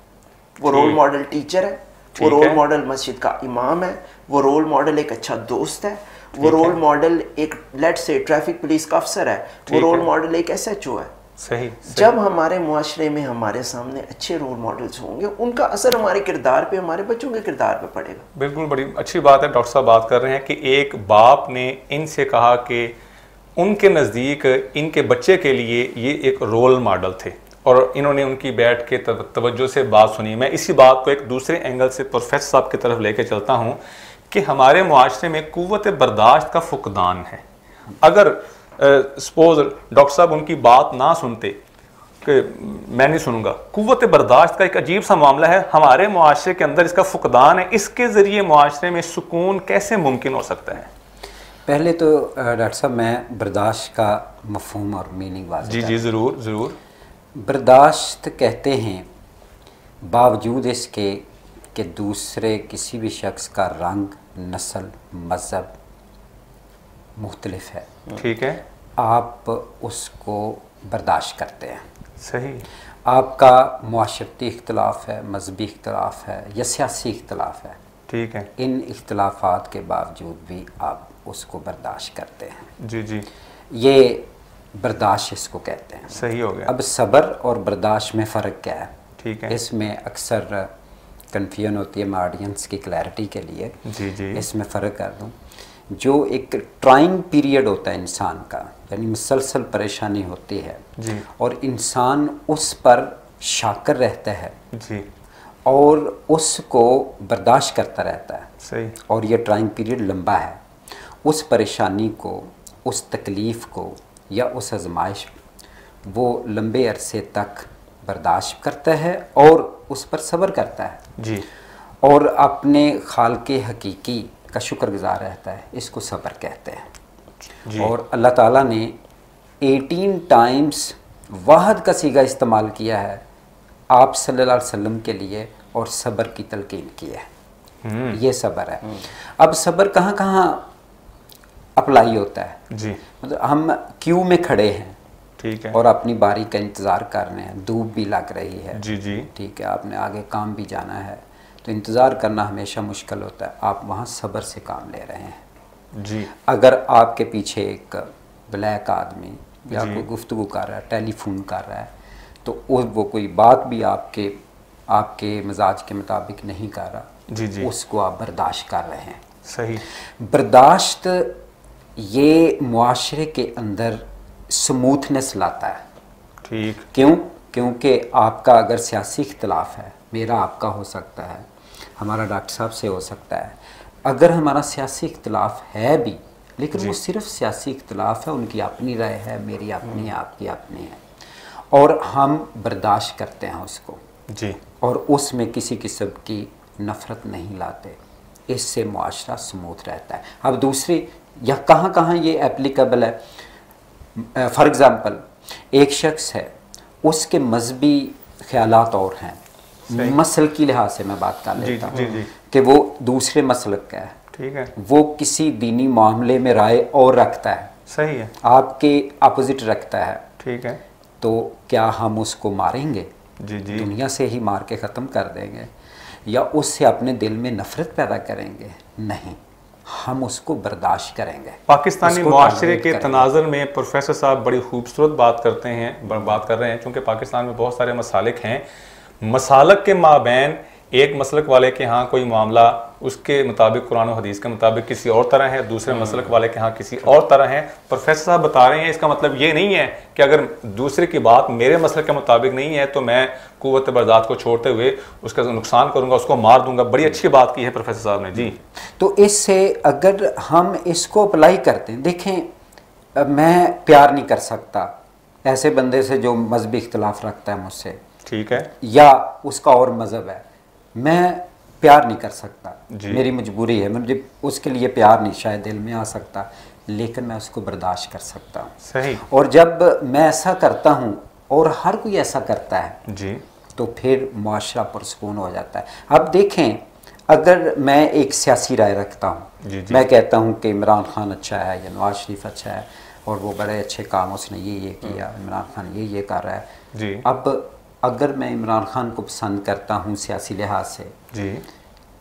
वो रोल मॉडल टीचर है, वो रोल मॉडल मस्जिद का इमाम है, वो रोल मॉडल एक अच्छा दोस्त है, वो रोल मॉडल एक लेट्स से ट्रैफिक पुलिस का अफसर है, वो रोल मॉडल एक SHO है। सही। जब हमारे मुआशरे में हमारे सामने अच्छे रोल मॉडल्स होंगे, उनका असर हमारे किरदार पे, हमारे बच्चों के किरदार पे पड़ेगा। बिल्कुल, बड़ी अच्छी बात है डॉक्टर साहब बात कर रहे हैं कि एक बाप ने इनसे कहा कि उनके नज़दीक इनके बच्चे के लिए ये एक रोल मॉडल थे, और इन्होंने उनकी बैठ के तवज्जो से बात सुनी। मैं इसी बात को एक दूसरे एंगल से प्रोफेसर साहब की तरफ लेके चलता हूँ कि हमारे मुआशरे में कुव्वत बर्दाश्त का फुकदान है। अगर सपोज डॉक्टर साहब उनकी बात ना सुनते कि मैं नहीं सुनूंगा, कुव्वत बर्दाश्त का एक अजीब सा मामला है हमारे मुआशरे के अंदर, इसका फुकदान है। इसके ज़रिए मुआशरे में सुकून कैसे मुमकिन हो सकता है? पहले तो डॉक्टर साहब मैं बर्दाश्त का मफहूम और मीनिंग वाज़ेह जी जी ज़रूर ज़रूर। बर्दाश्त कहते हैं बावजूद इसके कि दूसरे किसी भी शख्स का रंग, नस्ल, मज़हब मुख्तलिफ है, ठीक है, आप उसको बर्दाश्त करते हैं। सही। आपका मुआशरती इख्तलाफ है, मजहबी इख्तलाफ है या सियासी इख्तलाफ है, ठीक है, इन इख्तलाफात के बावजूद भी आप उसको बर्दाश्त करते हैं। जी जी, ये बर्दाश्त इसको कहते हैं। सही हो गया। अब सब्र और बर्दाश्त में फ़र्क क्या है? ठीक है, इसमें अक्सर कन्फ्यूजन होती है, मैं ऑडियंस की क्लैरिटी के लिए जी जी इसमें फ़र्क कर दूं। जो एक ट्राइंग पीरियड होता है इंसान का, यानी मुसलसल परेशानी होती है जी, और इंसान उस पर शाकर रहता है जी, और उसको बर्दाश्त करता रहता है, सही, और ये ट्राइंग पीरियड लंबा है, उस परेशानी को, उस तकलीफ़ को या उस आजमाइश वो लंबे अरसे तक बर्दाश्त करता है और उस पर सब्र करता है जी, और अपने खालिक़ हकीकी का शुक्रगुज़ार रहता है। इसको सब्र कहते हैं जी। और अल्लाह ताला ने 18 टाइम्स वाहद का सीगा इस्तेमाल किया है आप सल्लल्लाहु अलैहि वसल्लम के लिए और सब्र की तलकीन की है। ये सब्र है। अब सब्र कहाँ कहाँ अप्लाई होता है? जी, मतलब हम क्यू में खड़े हैं, ठीक है, और अपनी बारी का इंतज़ार कर रहे हैं, धूप भी लग रही है, जी जी, ठीक है, आपने आगे काम भी जाना है, तो इंतज़ार करना हमेशा मुश्किल होता है। आप वहाँ सब्र से काम ले रहे हैं जी। अगर आपके पीछे एक ब्लैक आदमी या कोई गुफ्तगू कर रहा है, टेलीफोन कर रहा है, तो वो कोई बात भी आपके मिजाज के मुताबिक नहीं कर रहा, जी जी, उसको आप बर्दाश्त कर रहे हैं। सही। बर्दाश्त ये मुआशरे के अंदर स्मूथनेस लाता है। ठीक। क्यों? क्योंकि आपका अगर सियासी इख्तलाफ है, मेरा आपका हो सकता है, हमारा डॉक्टर साहब से हो सकता है, अगर हमारा सियासी इख्तलाफ है भी, लेकिन वो सिर्फ सियासी इख्तलाफ है, उनकी अपनी राय है, मेरी अपनी है, आपकी अपनी है, और हम बर्दाश्त करते हैं उसको जी, और उसमें किसी किस्म की नफ़रत नहीं लाते, इससे मुआशरा स्मूथ रहता है। अब दूसरी या कहाँ कहाँ ये एप्लीकेबल है? फॉर एग्ज़ाम्पल एक शख्स है, उसके मजहबी ख्यालात और हैं, मसल की लिहाज से मैं बात कर लेता हूँ कि वो दूसरे मसलक का है, ठीक है, वो किसी दीनी मामले में राय और रखता है, सही है, आपके अपोजिट रखता है, ठीक है, तो क्या हम उसको मारेंगे? जी जी, दुनिया से ही मार के ख़त्म कर देंगे। या उससे अपने दिल में नफ़रत पैदा करेंगे, नहीं, हम उसको बर्दाश्त करेंगे। पाकिस्तानी माशरे के तनाज़ुर में प्रोफेसर साहब बड़ी खूबसूरत बात कर रहे हैं, चूँकि पाकिस्तान में बहुत सारे मसालिक हैं, मसालक के माबैन एक मसलक वाले के यहाँ कोई मामला उसके मुताबिक कुरान और हदीस के मुताबिक किसी और तरह है, दूसरे मसलक वाले के यहाँ किसी और तरह है। प्रोफेसर साहब बता रहे हैं इसका मतलब ये नहीं है कि अगर दूसरे की बात मेरे मसलक के मुताबिक नहीं है तो मैं कुव्वत बर्दाश्त को छोड़ते हुए उसका नुकसान करूँगा, उसको मार दूंगा। बड़ी अच्छी बात की है प्रोफेसर साहब ने जी। तो इससे अगर हम इसको अप्लाई करते हैं, देखें मैं प्यार नहीं कर सकता ऐसे बंदे से जो मजहबी इख्तलाफ रखता है मुझसे, ठीक है, या उसका और मज़हब है, मैं प्यार नहीं कर सकता, मेरी मजबूरी है, मुझे उसके लिए प्यार नहीं शायद दिल में आ सकता, लेकिन मैं उसको बर्दाश्त कर सकता हूँ। सही। और जब मैं ऐसा करता हूँ और हर कोई ऐसा करता है जी, तो फिर मुआशरा पुरसुकून हो जाता है। अब देखें, अगर मैं एक सियासी राय रखता हूँ, मैं कहता हूँ कि इमरान खान अच्छा है या नवाज शरीफ अच्छा है और वो बड़े अच्छे काम उसने ये किया, इमरान खान ये कर रहा है जी। अब अगर मैं इमरान खान को पसंद करता हूँ सियासी लिहाज से जी,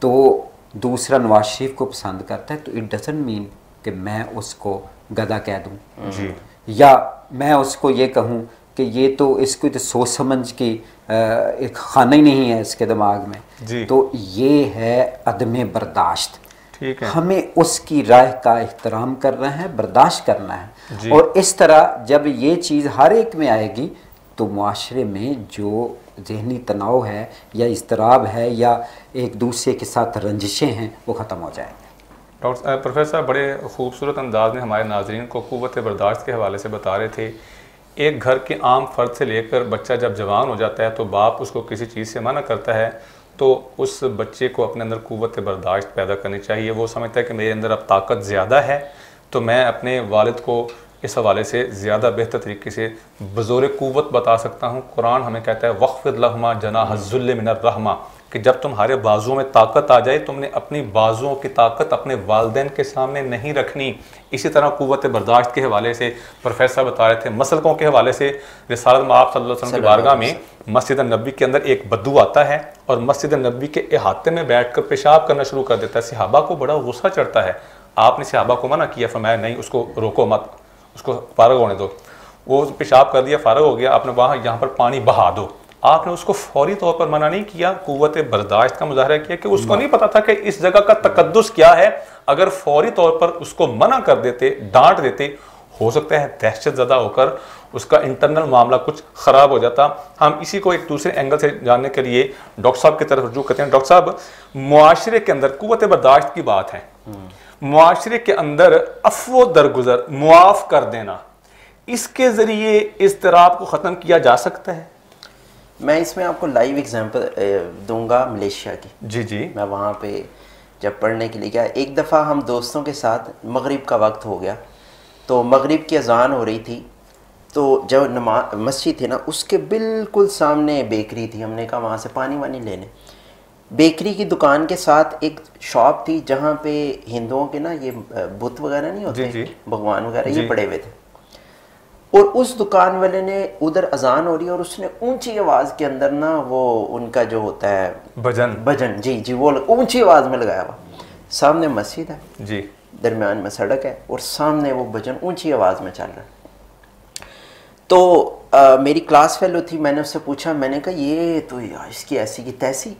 तो दूसरा नवाज शरीफ को पसंद करता है, तो इट डजंट मीन कि मैं उसको गधा कह दूँ जी, या मैं उसको ये कहूँ कि ये तो इसको तो सोच समझ की एक खाना ही नहीं है इसके दिमाग में जी। तो ये है अदम बर्दाश्त। ठीक है, हमें उसकी राय का एहतराम करना है, बर्दाश्त करना है जी। और इस तरह जब ये चीज़ हर एक में आएगी तो मुआशरे में जो ज़हनी तनाव है या इज़्तिराब है या एक दूसरे के साथ रंजिशें हैं वो ख़त्म हो जाएंगी। डॉक्टर प्रोफेसर बड़े खूबसूरत अंदाज में हमारे नाज़रीन को क़ुव्वत बर्दाश्त के हवाले से बता रहे थे। एक घर के आम फर्द से लेकर बच्चा जब जवान हो जाता है तो बाप उसको किसी चीज़ से मना करता है तो उस बच्चे को अपने अंदर क़ुव्वत बर्दाश्त पैदा करनी चाहिए। वो समझता है कि मेरे अंदर अब ताकत ज़्यादा है तो मैं अपने वालिद को इस हवाले से ज़्यादा बेहतर तरीके से बज़ोर क़ुव्वत बता सकता हूँ। कुरान हमें कहता है वक़्फ़िद लहुमा जनाहज़्ज़ुल्लि मिनर रहमा, कि जब तुम्हारे बाजुओं में ताकत आ जाए तुमने अपनी बाजुओं की ताकत अपने वालिदैन के सामने नहीं रखनी। इसी तरह क़ुव्वत बर्दाश्त के हवाले से प्रोफेसर बता रहे थे। मसलकों के हवाले से रिसालत में आप सल्लल्लाहु अलैहि वसल्लम की बारगाह में मस्जिद नबी के अंदर एक बद्दू आता है और मस्जिद नबी के अहाते में बैठ कर पेशाब करना शुरू कर देता है। सहाबा को बड़ा गुस्सा चढ़ता है, आपने सहाबा को मना किया, फरमाया नहीं उसको रोको मत, उसको फारग होने दो। वो पेशाब कर दिया, फारग हो गया, आपने वहाँ यहाँ पर पानी बहा दो। आपने उसको फौरी तौर पर मना नहीं किया, क़ुव्वत बर्दाश्त का मुजाहरा किया कि उसको नहीं पता था कि इस जगह का तकद्दुस क्या है। अगर फौरी तौर पर उसको मना कर देते, डांट देते, हो सकता है दहशत ज़दा होकर उसका इंटरनल मामला कुछ ख़राब हो जाता। हम इसी को एक दूसरे एंगल से जानने के लिए डॉक्टर साहब की तरफ रुजू करते हैं। डॉक्टर साहब, मुआशरे के अंदर क़ुव्वत बर्दाश्त की बात है, मुआशरे के अंदर अफ़्व दरगुजर, मुआफ़ कर देना, इसके ज़रिए इज़्तिराब को ख़त्म किया जा सकता है? मैं इसमें आपको लाइव एग्जांपल दूंगा मलेशिया की। जी जी। मैं वहाँ पे जब पढ़ने के लिए गया, एक दफ़ा हम दोस्तों के साथ, मगरिब का वक्त हो गया तो मगरिब की अजान हो रही थी, तो जब मस्जिद थी ना उसके बिल्कुल सामने बेकरी थी। हमने कहा वहाँ से पानी वानी लेने। बेकरी की दुकान के साथ एक शॉप थी जहाँ पे हिंदुओं के ना ये बुत वगैरह नहीं होते, भगवान वगैरह ये पड़े हुए थे। और उस दुकान वाले ने, उधर अजान हो रही है और उसने ऊंची आवाज़ के अंदर ना वो उनका जो होता है भजन जी जी, वो ऊंची आवाज़ में लगाया हुआ। सामने मस्जिद है जी, दरमियान में सड़क है और सामने वो भजन ऊंची आवाज़ में चल रहा है। तो मेरी क्लास फेलो थी, मैंने उससे पूछा, मैंने कहा ये तो यार इसकी ऐसी की तैसी,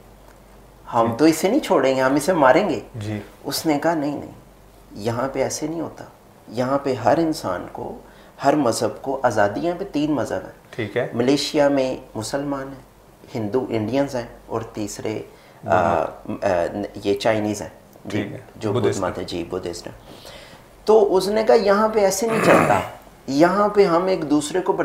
हम तो इसे नहीं छोड़ेंगे, हम इसे मारेंगे जी। उसने कहा नहीं नहीं, यहाँ पे ऐसे नहीं होता, यहाँ पे हर इंसान को, हर मज़हब को आज़ादी, यहाँ पे 3 मज़हब है, ठीक है। मलेशिया में मुसलमान हैं, हिंदू इंडियंस हैं और तीसरे ये चाइनीज़ हैं जी, जो बुद्ध मत है जी, बुद्धिस्ट है। तो उसने कहा यहाँ पे ऐसे नहीं चलता, यहाँ पे हम एक दूसरे को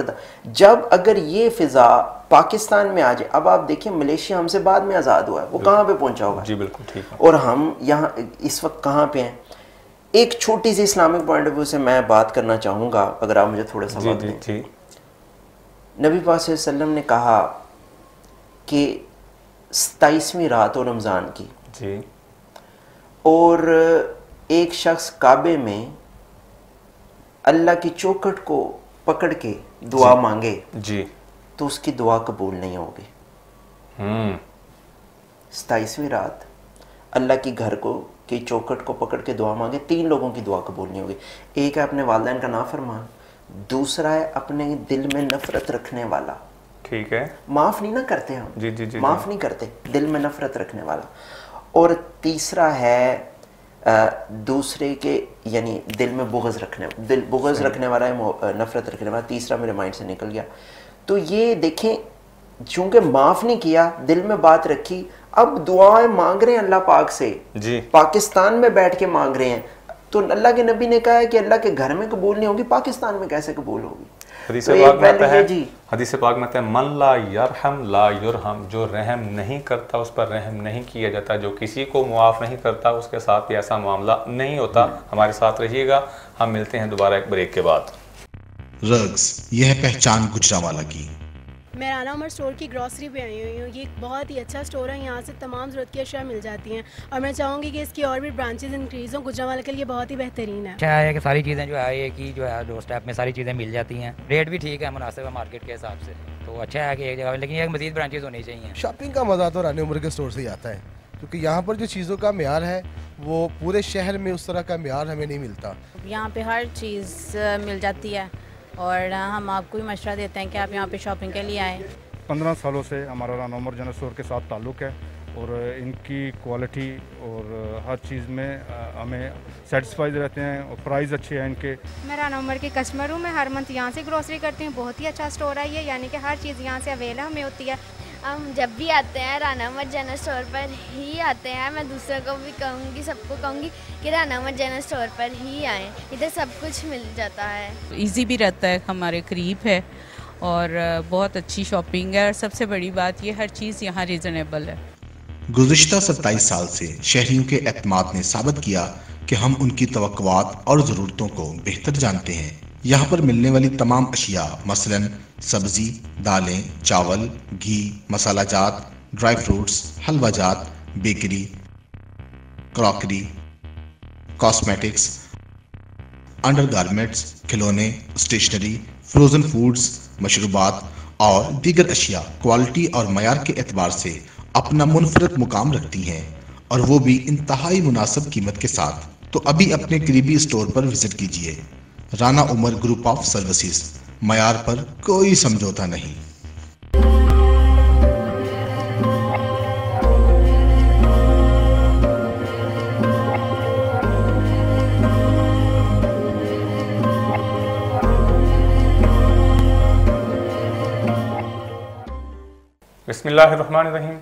जब अगर ये फिजा पाकिस्तान में आ जाए, अब आप देखिए मलेशिया हमसे बाद में आज़ाद हुआ है, वो कहाँ पे पहुँचा होगा जी, बिल्कुल ठीक है। और हम यहाँ इस वक्त कहाँ पे हैं? एक छोटी सी इस्लामिक पॉइंट ऑफ व्यू से मैं बात करना चाहूँगा, अगर आप मुझे थोड़ा सा वक्त दें। नबी पाक सल्लल्लाहु अलैहि वसल्लम ने कहा कि 27वीं रात हो रमज़ान की जी, और एक शख्स काबे में अल्लाह की चौखट को पकड़ के दुआ मांगे जी, तो उसकी दुआ कबूल नहीं होगी। 27वीं रात अल्लाह की घर को की चौखट को पकड़ के दुआ मांगे, 3 लोगों की दुआ कबूल नहीं होगी। एक है अपने वालिदैन का नाफरमान, दूसरा है अपने दिल में नफरत रखने वाला, ठीक है, माफ़ नहीं ना करते हम, जी जी जी, माफ़ नहीं करते, दिल में नफरत रखने वाला, और तीसरा है दूसरे के यानी दिल में बुग़्ज़ रखने वाला है, नफरत रखने वाला, तीसरा मेरे माइंड से निकल गया। तो ये देखें, चूँकि माफ़ नहीं किया, दिल में बात रखी, अब दुआएं मांग रहे हैं अल्लाह पाक से जी, पाकिस्तान में बैठ के मांग रहे हैं। तो अल्लाह के नबी ने कहा है कि अल्लाह के घर में कबूल नहीं होगी, पाकिस्तान में कैसे कबूल होगी? हदीस तो पाक में आता है, जी हदीस पाक में आता है, मन ला यरहम ला युरहम, जो रहम नहीं करता उस पर रहम नहीं किया जाता, जो किसी को मुआफ़ नहीं करता उसके साथ भी ऐसा मामला नहीं होता। हमारे साथ रहिएगा, हम मिलते हैं दोबारा एक ब्रेक के बाद। रग्स, यह है पहचान गुजरांवाला की। मैं राना उमर स्टोर की ग्रॉसरी पे आई हुई हूँ। ये एक बहुत ही अच्छा स्टोर है, यहाँ से तमाम ज़रूरत की अशिया मिल जाती हैं और मैं चाहूँगी कि इसकी और भी ब्रांचेज इंक्रीज़ हों। गुजरांवाला के लिए बहुत ही बेहतरीन है। अच्छा है कि सारी चीज़ें जो है एक ही जो है डोर स्टेप में सारी चीज़ें मिल जाती हैं, रेट भी ठीक है, मुनासिब है मार्केट के हिसाब से। तो अच्छा है कि एक जगह, लेकिन एक मज़ीद ब्रांचेज होनी चाहिए। शॉपिंग का मज़ा तो रानी उमर के स्टोर से ही आता है, क्योंकि यहाँ पर जो चीज़ों का म्यार है वो पूरे शहर में उस तरह का म्यार हमें नहीं मिलता। यहाँ पे हर चीज़ मिल जाती है और हम आपको भी मशवरा देते हैं कि आप यहाँ पे शॉपिंग के लिए आएँ। 15 सालों से हमारा राना उमर जनरल स्टोर के साथ ताल्लुक़ है और इनकी क्वालिटी और हर चीज़ में हमें सेटिस्फाइड रहते हैं और प्राइस अच्छे हैं इनके। मैं राना उमर की कस्टमर हूँ, मैं हर मंथ यहाँ से ग्रोसरी करती हूँ। बहुत ही अच्छा स्टोर है ये, यानी कि हर चीज़ यहाँ से अवेलेबल हमें होती है। हम जब भी आते हैं राना उमर जनरल स्टोर पर ही आते हैं। मैं दूसरों को भी कहूँगी, सबको कहूँगी कि राना उमर जनरल स्टोर पर ही आएँ, इधर सब कुछ मिल जाता है। ईजी भी रहता है, हमारे करीब है और बहुत अच्छी शॉपिंग है और सबसे बड़ी बात ये हर चीज़ यहाँ रीज़नेबल है। गुज़िश्ता 27 साल से शहरियों के एतमाद ने साबित किया कि हम उनकी तवक्कुआत और ज़रूरतों को बेहतर जानते हैं। यहाँ पर मिलने वाली तमाम अशिया मसलन सब्ज़ी, दालें, चावल, घी, मसाला जात, ड्राई फ्रूट्स, हलवा जात, बेकरी, क्रॉकरी, कॉस्मेटिक्स, अंडरगारमेंट्स, खिलौने, स्टेशनरी, फ्रोज़न फूड्स, मशरूबात और दीगर अशिया क्वालिटी और मयार के एतबार से अपना मुनफरद मुकाम रखती हैं, और वो भी इंतहाई मुनासिब कीमत के साथ। तो अभी अपने करीबी स्टोर पर विजिट कीजिए। Rana Umar group of services, मयार पर कोई समझौता नहीं। बिस्मिल्लाहिर्रहमानिर्रहीम।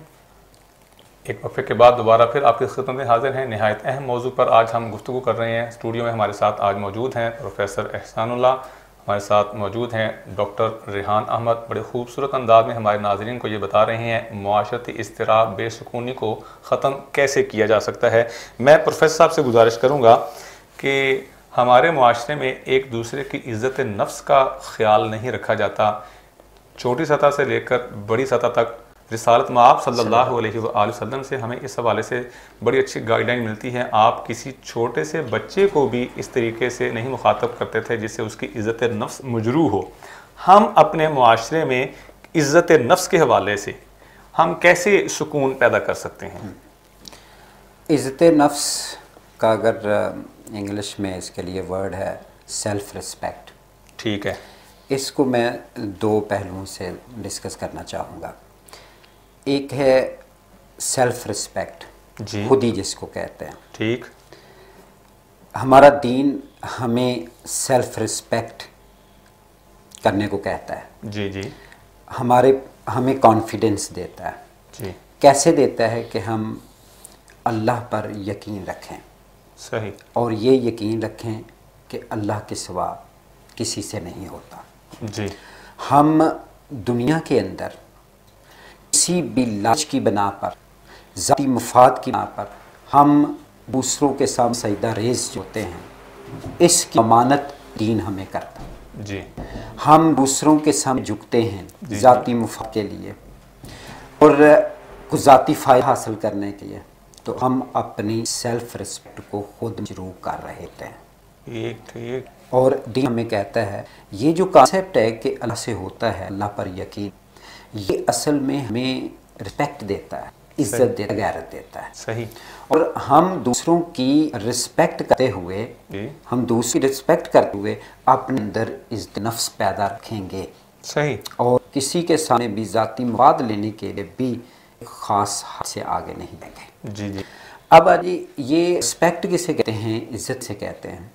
एक वक्फे के बाद दोबारा फिर आपकी खिदमत में हाजिर हैं। नहायत अहम मौजू पर आज हम गुफ्तगू कर रहे हैं। स्टूडियो में हमारे साथ आज मौजूद हैं प्रोफेसर एहसानुल्लाह, हमारे साथ मौजूद हैं डॉक्टर रेहान अहमद। बड़े खूबसूरत अंदाज में हमारे नाज़रीन को ये बता रहे हैं मुआशरती इज़्तिराब, बेसुकूनी को ख़त्म कैसे किया जा सकता है। मैं प्रोफेसर साहब से गुजारिश करूँगा कि हमारे मुआशरे में एक दूसरे की इज़्ज़त नफ्स का ख्याल नहीं रखा जाता। छोटी सतह से लेकर बड़ी सतह तक रिसालत माब सल्लल्लाहु अलैहि वसल्लम से हमें इस हवाले से बड़ी अच्छी गाइडलाइन मिलती है। आप किसी छोटे से बच्चे को भी इस तरीके से नहीं मुखातब करते थे जिससे उसकी इज़्ज़त नफ्स मजरूह हो। हम अपने मुआशरे में इज़्ज़त नफ्स के हवाले से हम कैसे सुकून पैदा कर सकते हैं? इज़्ज़त नफ्स का अगर इंग्लिश में इसके लिए वर्ड है सेल्फ़ रिस्पेक्ट। ठीक है, इसको मैं दो पहलुओं से डिस्कस करना चाहूँगा। एक है सेल्फ़ रिस्पेक्ट, खुदी जिसको कहते हैं। ठीक, हमारा दीन हमें सेल्फ़ रिस्पेक्ट करने को कहता है। जी जी। हमें कॉन्फिडेंस देता है। जी। कैसे देता है कि हम अल्लाह पर यकीन रखें। सही। और ये यकीन रखें कि अल्लाह के सिवा किसी से नहीं होता। जी। हम दुनिया के अंदर किसी भी लालच की बना पर, ज़ाती मुफाद की बना पर हम दूसरों के सामने सजदा रेज़ होते हैं, इसकी अमानत दीन हमें करता है। जी। हम दूसरों के सामने झुकते हैं ज़ाती मुफाद के लिए और कुछ ज़ाती फ़ायदा हासिल करने के लिए, तो हम अपनी सेल्फ़ रिस्पेक्ट को खुद शुरू कर रहे थे। ठीक। और दीन हमें कहता है ये जो कॉन्सेप्ट है कि अल्लाह से होता है, अल्लाह पर यकीन, ये असल में हमें रिस्पेक्ट देता है। इज्जत देता है, गैरत देता है। सही। और हम दूसरों की रिस्पेक्ट करते हुए, हम दूसरी रिस्पेक्ट करते हुए अपने अंदर इज्जत नफ्स पैदा रखेंगे। सही। और किसी के सामने भी ज़ाती मवाद लेने के लिए भी ख़ास हाथ से आगे नहीं लेंगे। जी जी। अब जी ये रिस्पेक्ट किसे कहते हैं, इज़्ज़त से कहते हैं।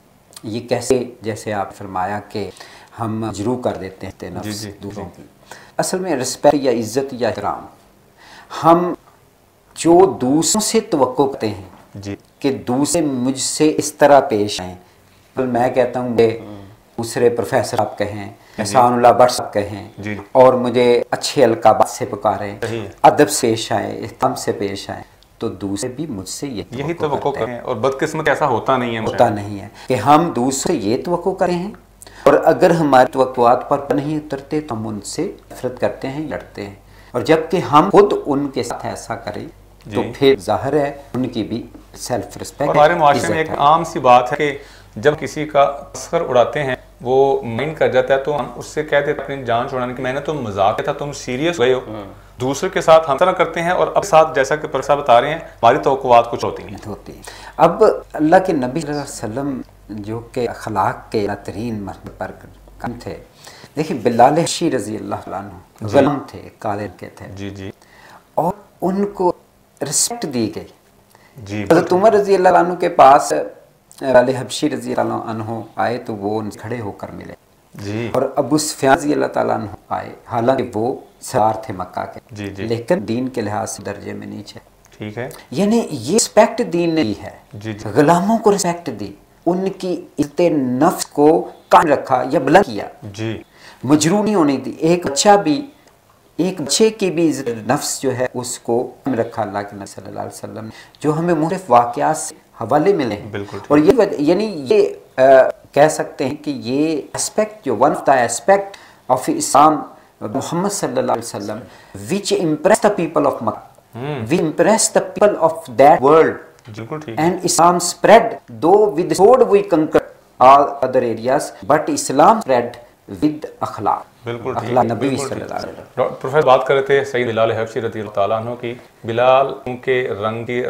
ये कैसे, जैसे आप फरमाया कि हम मजरू कर देते हैं नफ्स दूसरों की। असल में रिस्पेक्ट या इज़्ज़त या एहतराम, हम जो दूसरों से तवक्को करते हैं जी कि दूसरे मुझसे इस तरह पेश आएँ। मैं कहता हूँ दूसरे प्रोफेसर आप कहें, एहसानुल्लाह भट्ट साहब कहें, और मुझे अच्छे अलकाबात से पुकारें, अदब से पेश आए, एहतराम से पेश आए, तो दूसरे भी मुझसे यही तवक्को करें। और बदकिस्मत ऐसा होता नहीं है, होता नहीं है कि हम दूसरे ये तवक्को करें हैं, और अगर हमारे तवक्कुआत पर नहीं उतरते तो हम उनसे नफरत करते हैं, लड़ते हैं। और जबकि हम खुद उनके साथ ऐसा करें तो फिर जाहिर है उनकी भी सेल्फ रिस्पेक्ट। हमारे माशरे में एक आम सी बात है कि जब किसी का तस्कर उड़ाते हैं, वो माइंड कर जाता है, तो हम उससे कहते हैं अपनी जान छुड़ाने की, मैंने तो मजाक था, तुम सीरियस गए हो। दूसरे के साथ हम तरह करते हैं, और अब साथ जैसा कि प्रसा बता रहे हैं, हमारी तवक्कुआत कुछ होती हैं। अब अल्लाह के नबी सल्लल्लाहु अलैहि वसल्लम जो कि अखलाक के तरीन मरतबे पर कम थे। देखिए बिलाल हबशी रजी अल्लाह अन्हु गुलाम थे, काले के थे जी जी, और उनको रिस्पेक्ट दी गई जी। हज़रत उमर रजी अल्लाह अन्हु के पास बिलाल हबशी रजी अल्लाह अन्हु आए तो वो उनसे खड़े होकर मिले जी। और अबू सुफियान रजी अल्लाह ताला अन्हु आए, हालांकि वो सरदार थे मक्का के जी जी, लेकिन दीन के लिहाज से दर्जे में नीचे। ठीक है, यानी ये रिस्पेक्ट दीन ने दी है जी जी। गुलामों को रिस्पेक्ट दी, उनकी इज्जत नफ्स को कायम रखा या बुलंद किया जी, मजरू नहीं होने दी। एक बच्चे की भी इज्जत नफ्स जो है उसको कायम रखा अल्लाह के नबी सल्लल्लाहु अलैहि वसल्लम, जो हमें मुख्तलिफ वाक़यात से हवाले मिले हैं। बिल्कुल। और ये यानी ये कह सकते हैं कि ये एस्पेक्ट जो one of the aspect of Islam Muhammad sallallahu alaihi wasallam, which impressed the people of Makkah, we impressed the people of that world, and Islam spread. Though with sword we conquered all other areas, but Islam spread with akhlaq. बिल्कुल अखलाक नबी सल्लल्लाहु अलैहि वसल्लम। Professor बात कर रहे थे सैयद बिलाल हबशी रज़ियल्लाहु ताला अन्हु की। बिलाल उनके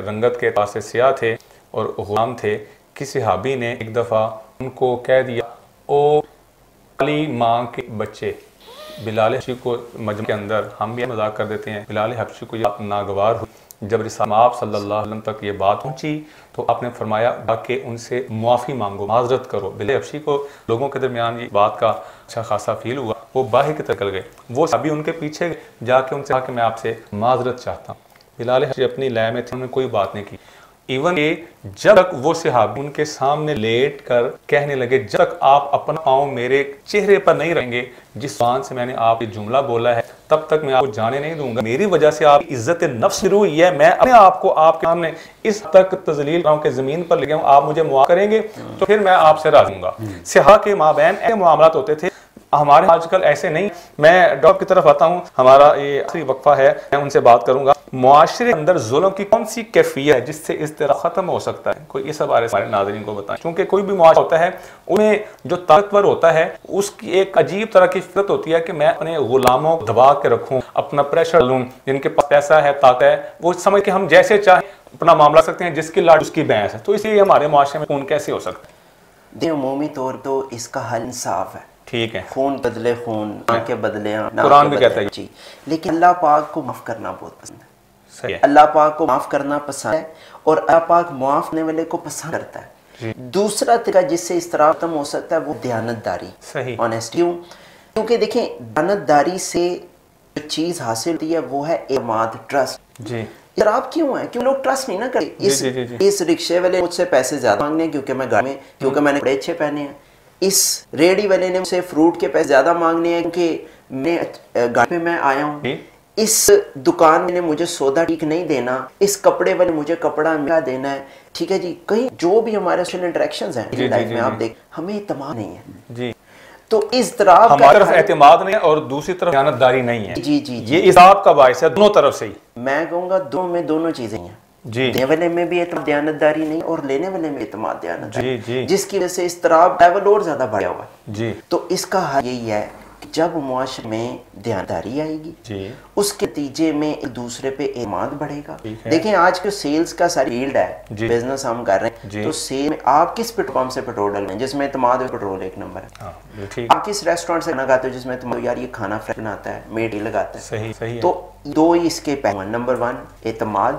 रंगत के पास से स्याह थे और गुलाम थे। किसी सहाबी ने एक दफ़ा उनको कह दिया, ओ काली माँ के बच्चे। बिलाल हबशी को मजमे के अंदर हम भी मजाक कर देते हैं, बिलाल हबशी को यह नागवार हुई। जब रिसालत आप सल्लल्लाहु अलैहि वसल्लम तक ये बात पहुंची तो आपने फरमाया कि उनसे मुआफ़ी मांगो, माजरत करो। बिलाल हबशी को लोगों के दरमियान ये बात का अच्छा खासा फील हुआ, वो बाहर की तरफ चल गए। वो अभी उनके पीछे जाके उनसे कहा कि मैं आपसे माजरत चाहता हूँ। बिलाल हबशी अपनी लय में थे, उन्होंने कोई बात नहीं की। इवन ये जब तक वो सहाबी उनके सामने लेट कर कहने लगे, जब तक आप अपना पाँव मेरे चेहरे पर नहीं रहेंगे जिस बात से मैंने आप ये जुमला बोला है, तब तक मैं आपको जाने नहीं दूंगा। मेरी वजह से आप इज्जत नफ्स शुरू हुई है, मैं अपने आप को आपके सामने इस तक तजलील के जमीन पर ले गया हूँ, आप मुझे मुआफ़ करेंगे तो फिर मैं आपसे राज़ी हूँगा। सिहा के माँ बहन ऐसे मामलात होते थे, हमारे आजकल ऐसे नहीं। मैं डॉक्टर की तरफ आता हूँ, हमारा ये आखिरी वक्फा है, मैं उनसे बात करूंगा। मुआशरे के अंदर जुल्म की कौन सी कैफियत है जिससे इस तरह खत्म हो सकता है, कोई इस बारे में हमारे नाज़रीन को बताएं। क्योंकि कोई भी मुआशरा होता है उन्हें जो ताकतवर होता है उसकी एक अजीब तरह की फितरत होती है कि मैं अपने गुलामों को दबा के रखूं, अपना प्रेशर लूं। जिनके पास पैसा है, ताकत है, वो समझ के हम जैसे चाहे अपना मामला सकते हैं, जिसकी लाड उसकी भैंस है। तो इसलिए हमारे मुआशरे में खून कैसे हो सकता है? देखिए अमूमी तौर तो इसका हल इंसाफ है, ठीक है, खून बदले खून, आंख के बदले आंख, कुरान भी कहता है जी। लेकिन अल्लाह पाक को माफ करना बहुत पसंद है। सही है, अल्लाह पाक को माफ करना पसंद है और अल्लाह पाक माफ करने वाले को पसंद करता है। दूसरा तरीका जिससे इस तरह खत्म हो सकता है वो दयानतदारी, सही, ऑनेस्टी। क्योंकि देखें दयानतदारी से जो चीज हासिल होती है वो है एतमाद, ट्रस्ट। जी, यार आप क्यों हैं, क्यों लोग ट्रस्ट नहीं ना करते। इस रिक्शे वाले मुझसे पैसे ज्यादा मांगने हैं क्योंकि मैं गाड़ी में, क्योंकि मैंने कपड़े अच्छे पहने हैं। इस रेडी वाले ने मुझसे फ्रूट के पैसे ज्यादा मांगने हैं क्योंकि मैं गाड़ी में मैं आया हूँ। इस दुकान ने मुझे सौदा ठीक नहीं देना, इस कपड़े वाले मुझे कपड़ा महंगा देना है। ठीक है जी, कहीं जो भी हमारे सोशल इंटरेक्शंस हैं लाइफ में आप देख, हमें इत्मीनान नहीं है जी। तो इस तरह हमारी तरफ एतमाद नहीं है और दूसरी तरफ दयानतदारी नहीं है। जी जी, ये इसाब का बायस है दोनों तरफ से ही। मैं कहूँगा दोनों में दोनों चीजें हैं जी। देने वाले में भी दयानतदारी नहीं और लेने वाले में इत्मीनान दयानतदारी, जिसकी वजह से इस तरह लेवल और ज्यादा बढ़ा हुआ है जी। तो इसका हल यही है जब मुआशरे में ध्यानदारी आएगी, उसके नतीजे में एक दूसरे पे एतमाद बढ़ेगा। देखें आज के सेल्स का सारी फील्ड है, बिजनेस हम कर रहे हैं, तो सेल में आप किस पेट्रोल पंप से पेट्रोल डाल रहे हैं जिसमें एतमाद है, पेट्रोल एक नंबर है। आप किस रेस्टोरेंट से खाना खाते हो जिसमें तुम यार ये खाना फ्रेश बनाता है, मेड ही लगाता है। सही तो दो ही इसके पहलू, नंबर 1 एतमाद,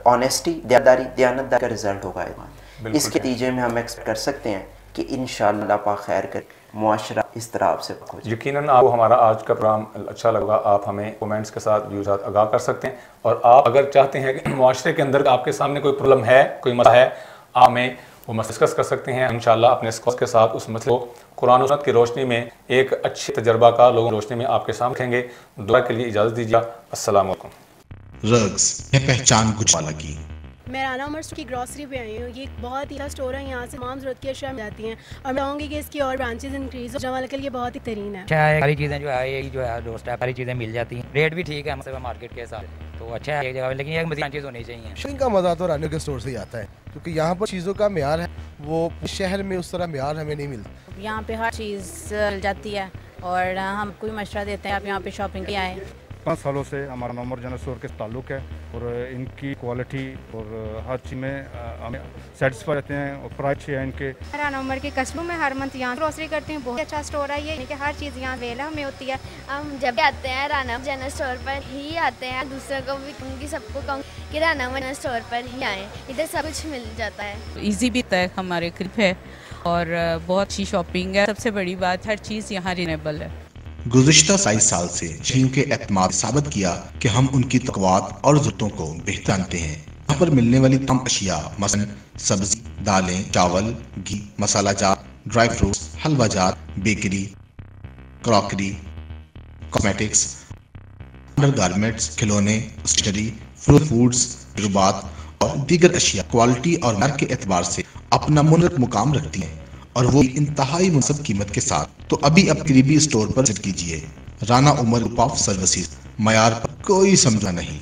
ऑनेस्टी, दयानतदारी का रिजल्ट होगा एतमाद। इसके नतीजे में हम एक्सपेक्ट कर सकते हैं कि इंशाअल्लाह अल्लाह पाक खैर कर मुआशरा इस तरह से हो जाए। यकीनन आपको हमारा आज का प्रोग्राम अच्छा लगा। आप हमें कमेंट्स के साथ व्यूज़ आगाह कर सकते हैं, और आप अगर चाहते हैं कि मुआशरे के अंदर आपके सामने कोई प्रॉब्लम है, कोई मसला है, आप हमें वो मसला डिस्कस कर सकते हैं। इंशाअल्लाह अपने स्कॉलर्स के साथ उस मसले को कुरान और सुन्नत की रोशनी में एक अच्छे तजर्बा का लोगों की रोशनी में आपके सामने रखेंगे। दुआ के लिए इजाज़त दीजिए। अस्सलाम वालेकुम। रग्स है पहचान गुजरावाला की। मैं राना उमर की ग्रॉसरी पे आई हूँ। ये एक बहुत ही अच्छा स्टोर है, यहाँ से तमाम ज़रूरत की अशिया मिल जाती हैं, और मैं चाहूँगी कि इसकी और ब्रांचेज इंक्रीज हो, जवाल के लिए बहुत ही तरीन है। अच्छा है, सारी चीज़ें जो है यही जो है दोस्त है, सारी चीज़ें मिल जाती हैं, रेट भी ठीक है मतलब मार्केट के हिसाब से, तो अच्छा है एक जगह, लेकिन एक मज़ीद ब्रांचेज होनी चाहिए। शॉपिंग का मज़ा तो राना के स्टोर से ही आता है, क्योंकि यहाँ पर चीज़ों का म्यार है वो शहर में उस तरह म्यार हमें नहीं मिलता। यहाँ पे हर चीज़ मिल जाती है, और हम कोई मशवरा देते हैं आप यहाँ पे शॉपिंग के आए। 5 सालों से हमारा नॉर्मल जनरल स्टोर के ताल्लुक़ है, और इनकी क्वालिटी और हर चीज़ में हमें सेटिस्फाई रहते हैं, और प्राइस है इनके। राना उमर के कस्टमर में हर मंथ यहाँ ग्रोसरी करती हूँ, बहुत अच्छा स्टोर है ये, कि हर चीज़ यहाँ अवेलेबल हमें होती है। हम जब भी आते हैं राना जनरल स्टोर पर ही आते हैं, दूसरों को भी कहूँगी, सबको कहूँगी कि राना जनरल स्टोर पर ही आएँ, इधर सब कुछ मिल जाता है। ईजी भी तक हमारे करीब है, और बहुत अच्छी शॉपिंग है। सबसे बड़ी बात हर चीज़ यहाँ रिजनेबल है। गुज़िश्ता 27 साल से शहरियों के एतमाद साबित किया कि हम उनकी तकवात और ज़रूरतों को बेहतर जानते हैं। यहाँ पर मिलने वाली तमाम अशिया मसलन सब्जी, दालें, चावल, घी, मसाला जात, ड्राई फ्रूट्स, हलवा जात, बेकरी, क्रॉकरी, कॉस्मेटिक्स, अंडरगारमेंट्स, खिलौने, स्टेशनरी, फूड्स, जुबात और दीगर अशिया क्वालिटी और मैर के एतबार से अपना मुनफरद मुकाम रखती हैं, और वो इंतहाई मुनासिब कीमत के साथ। तो अभी अब करीबी स्टोर पर विजिट कीजिए। Rana Umar group of services, मयार पर कोई समझा नहीं।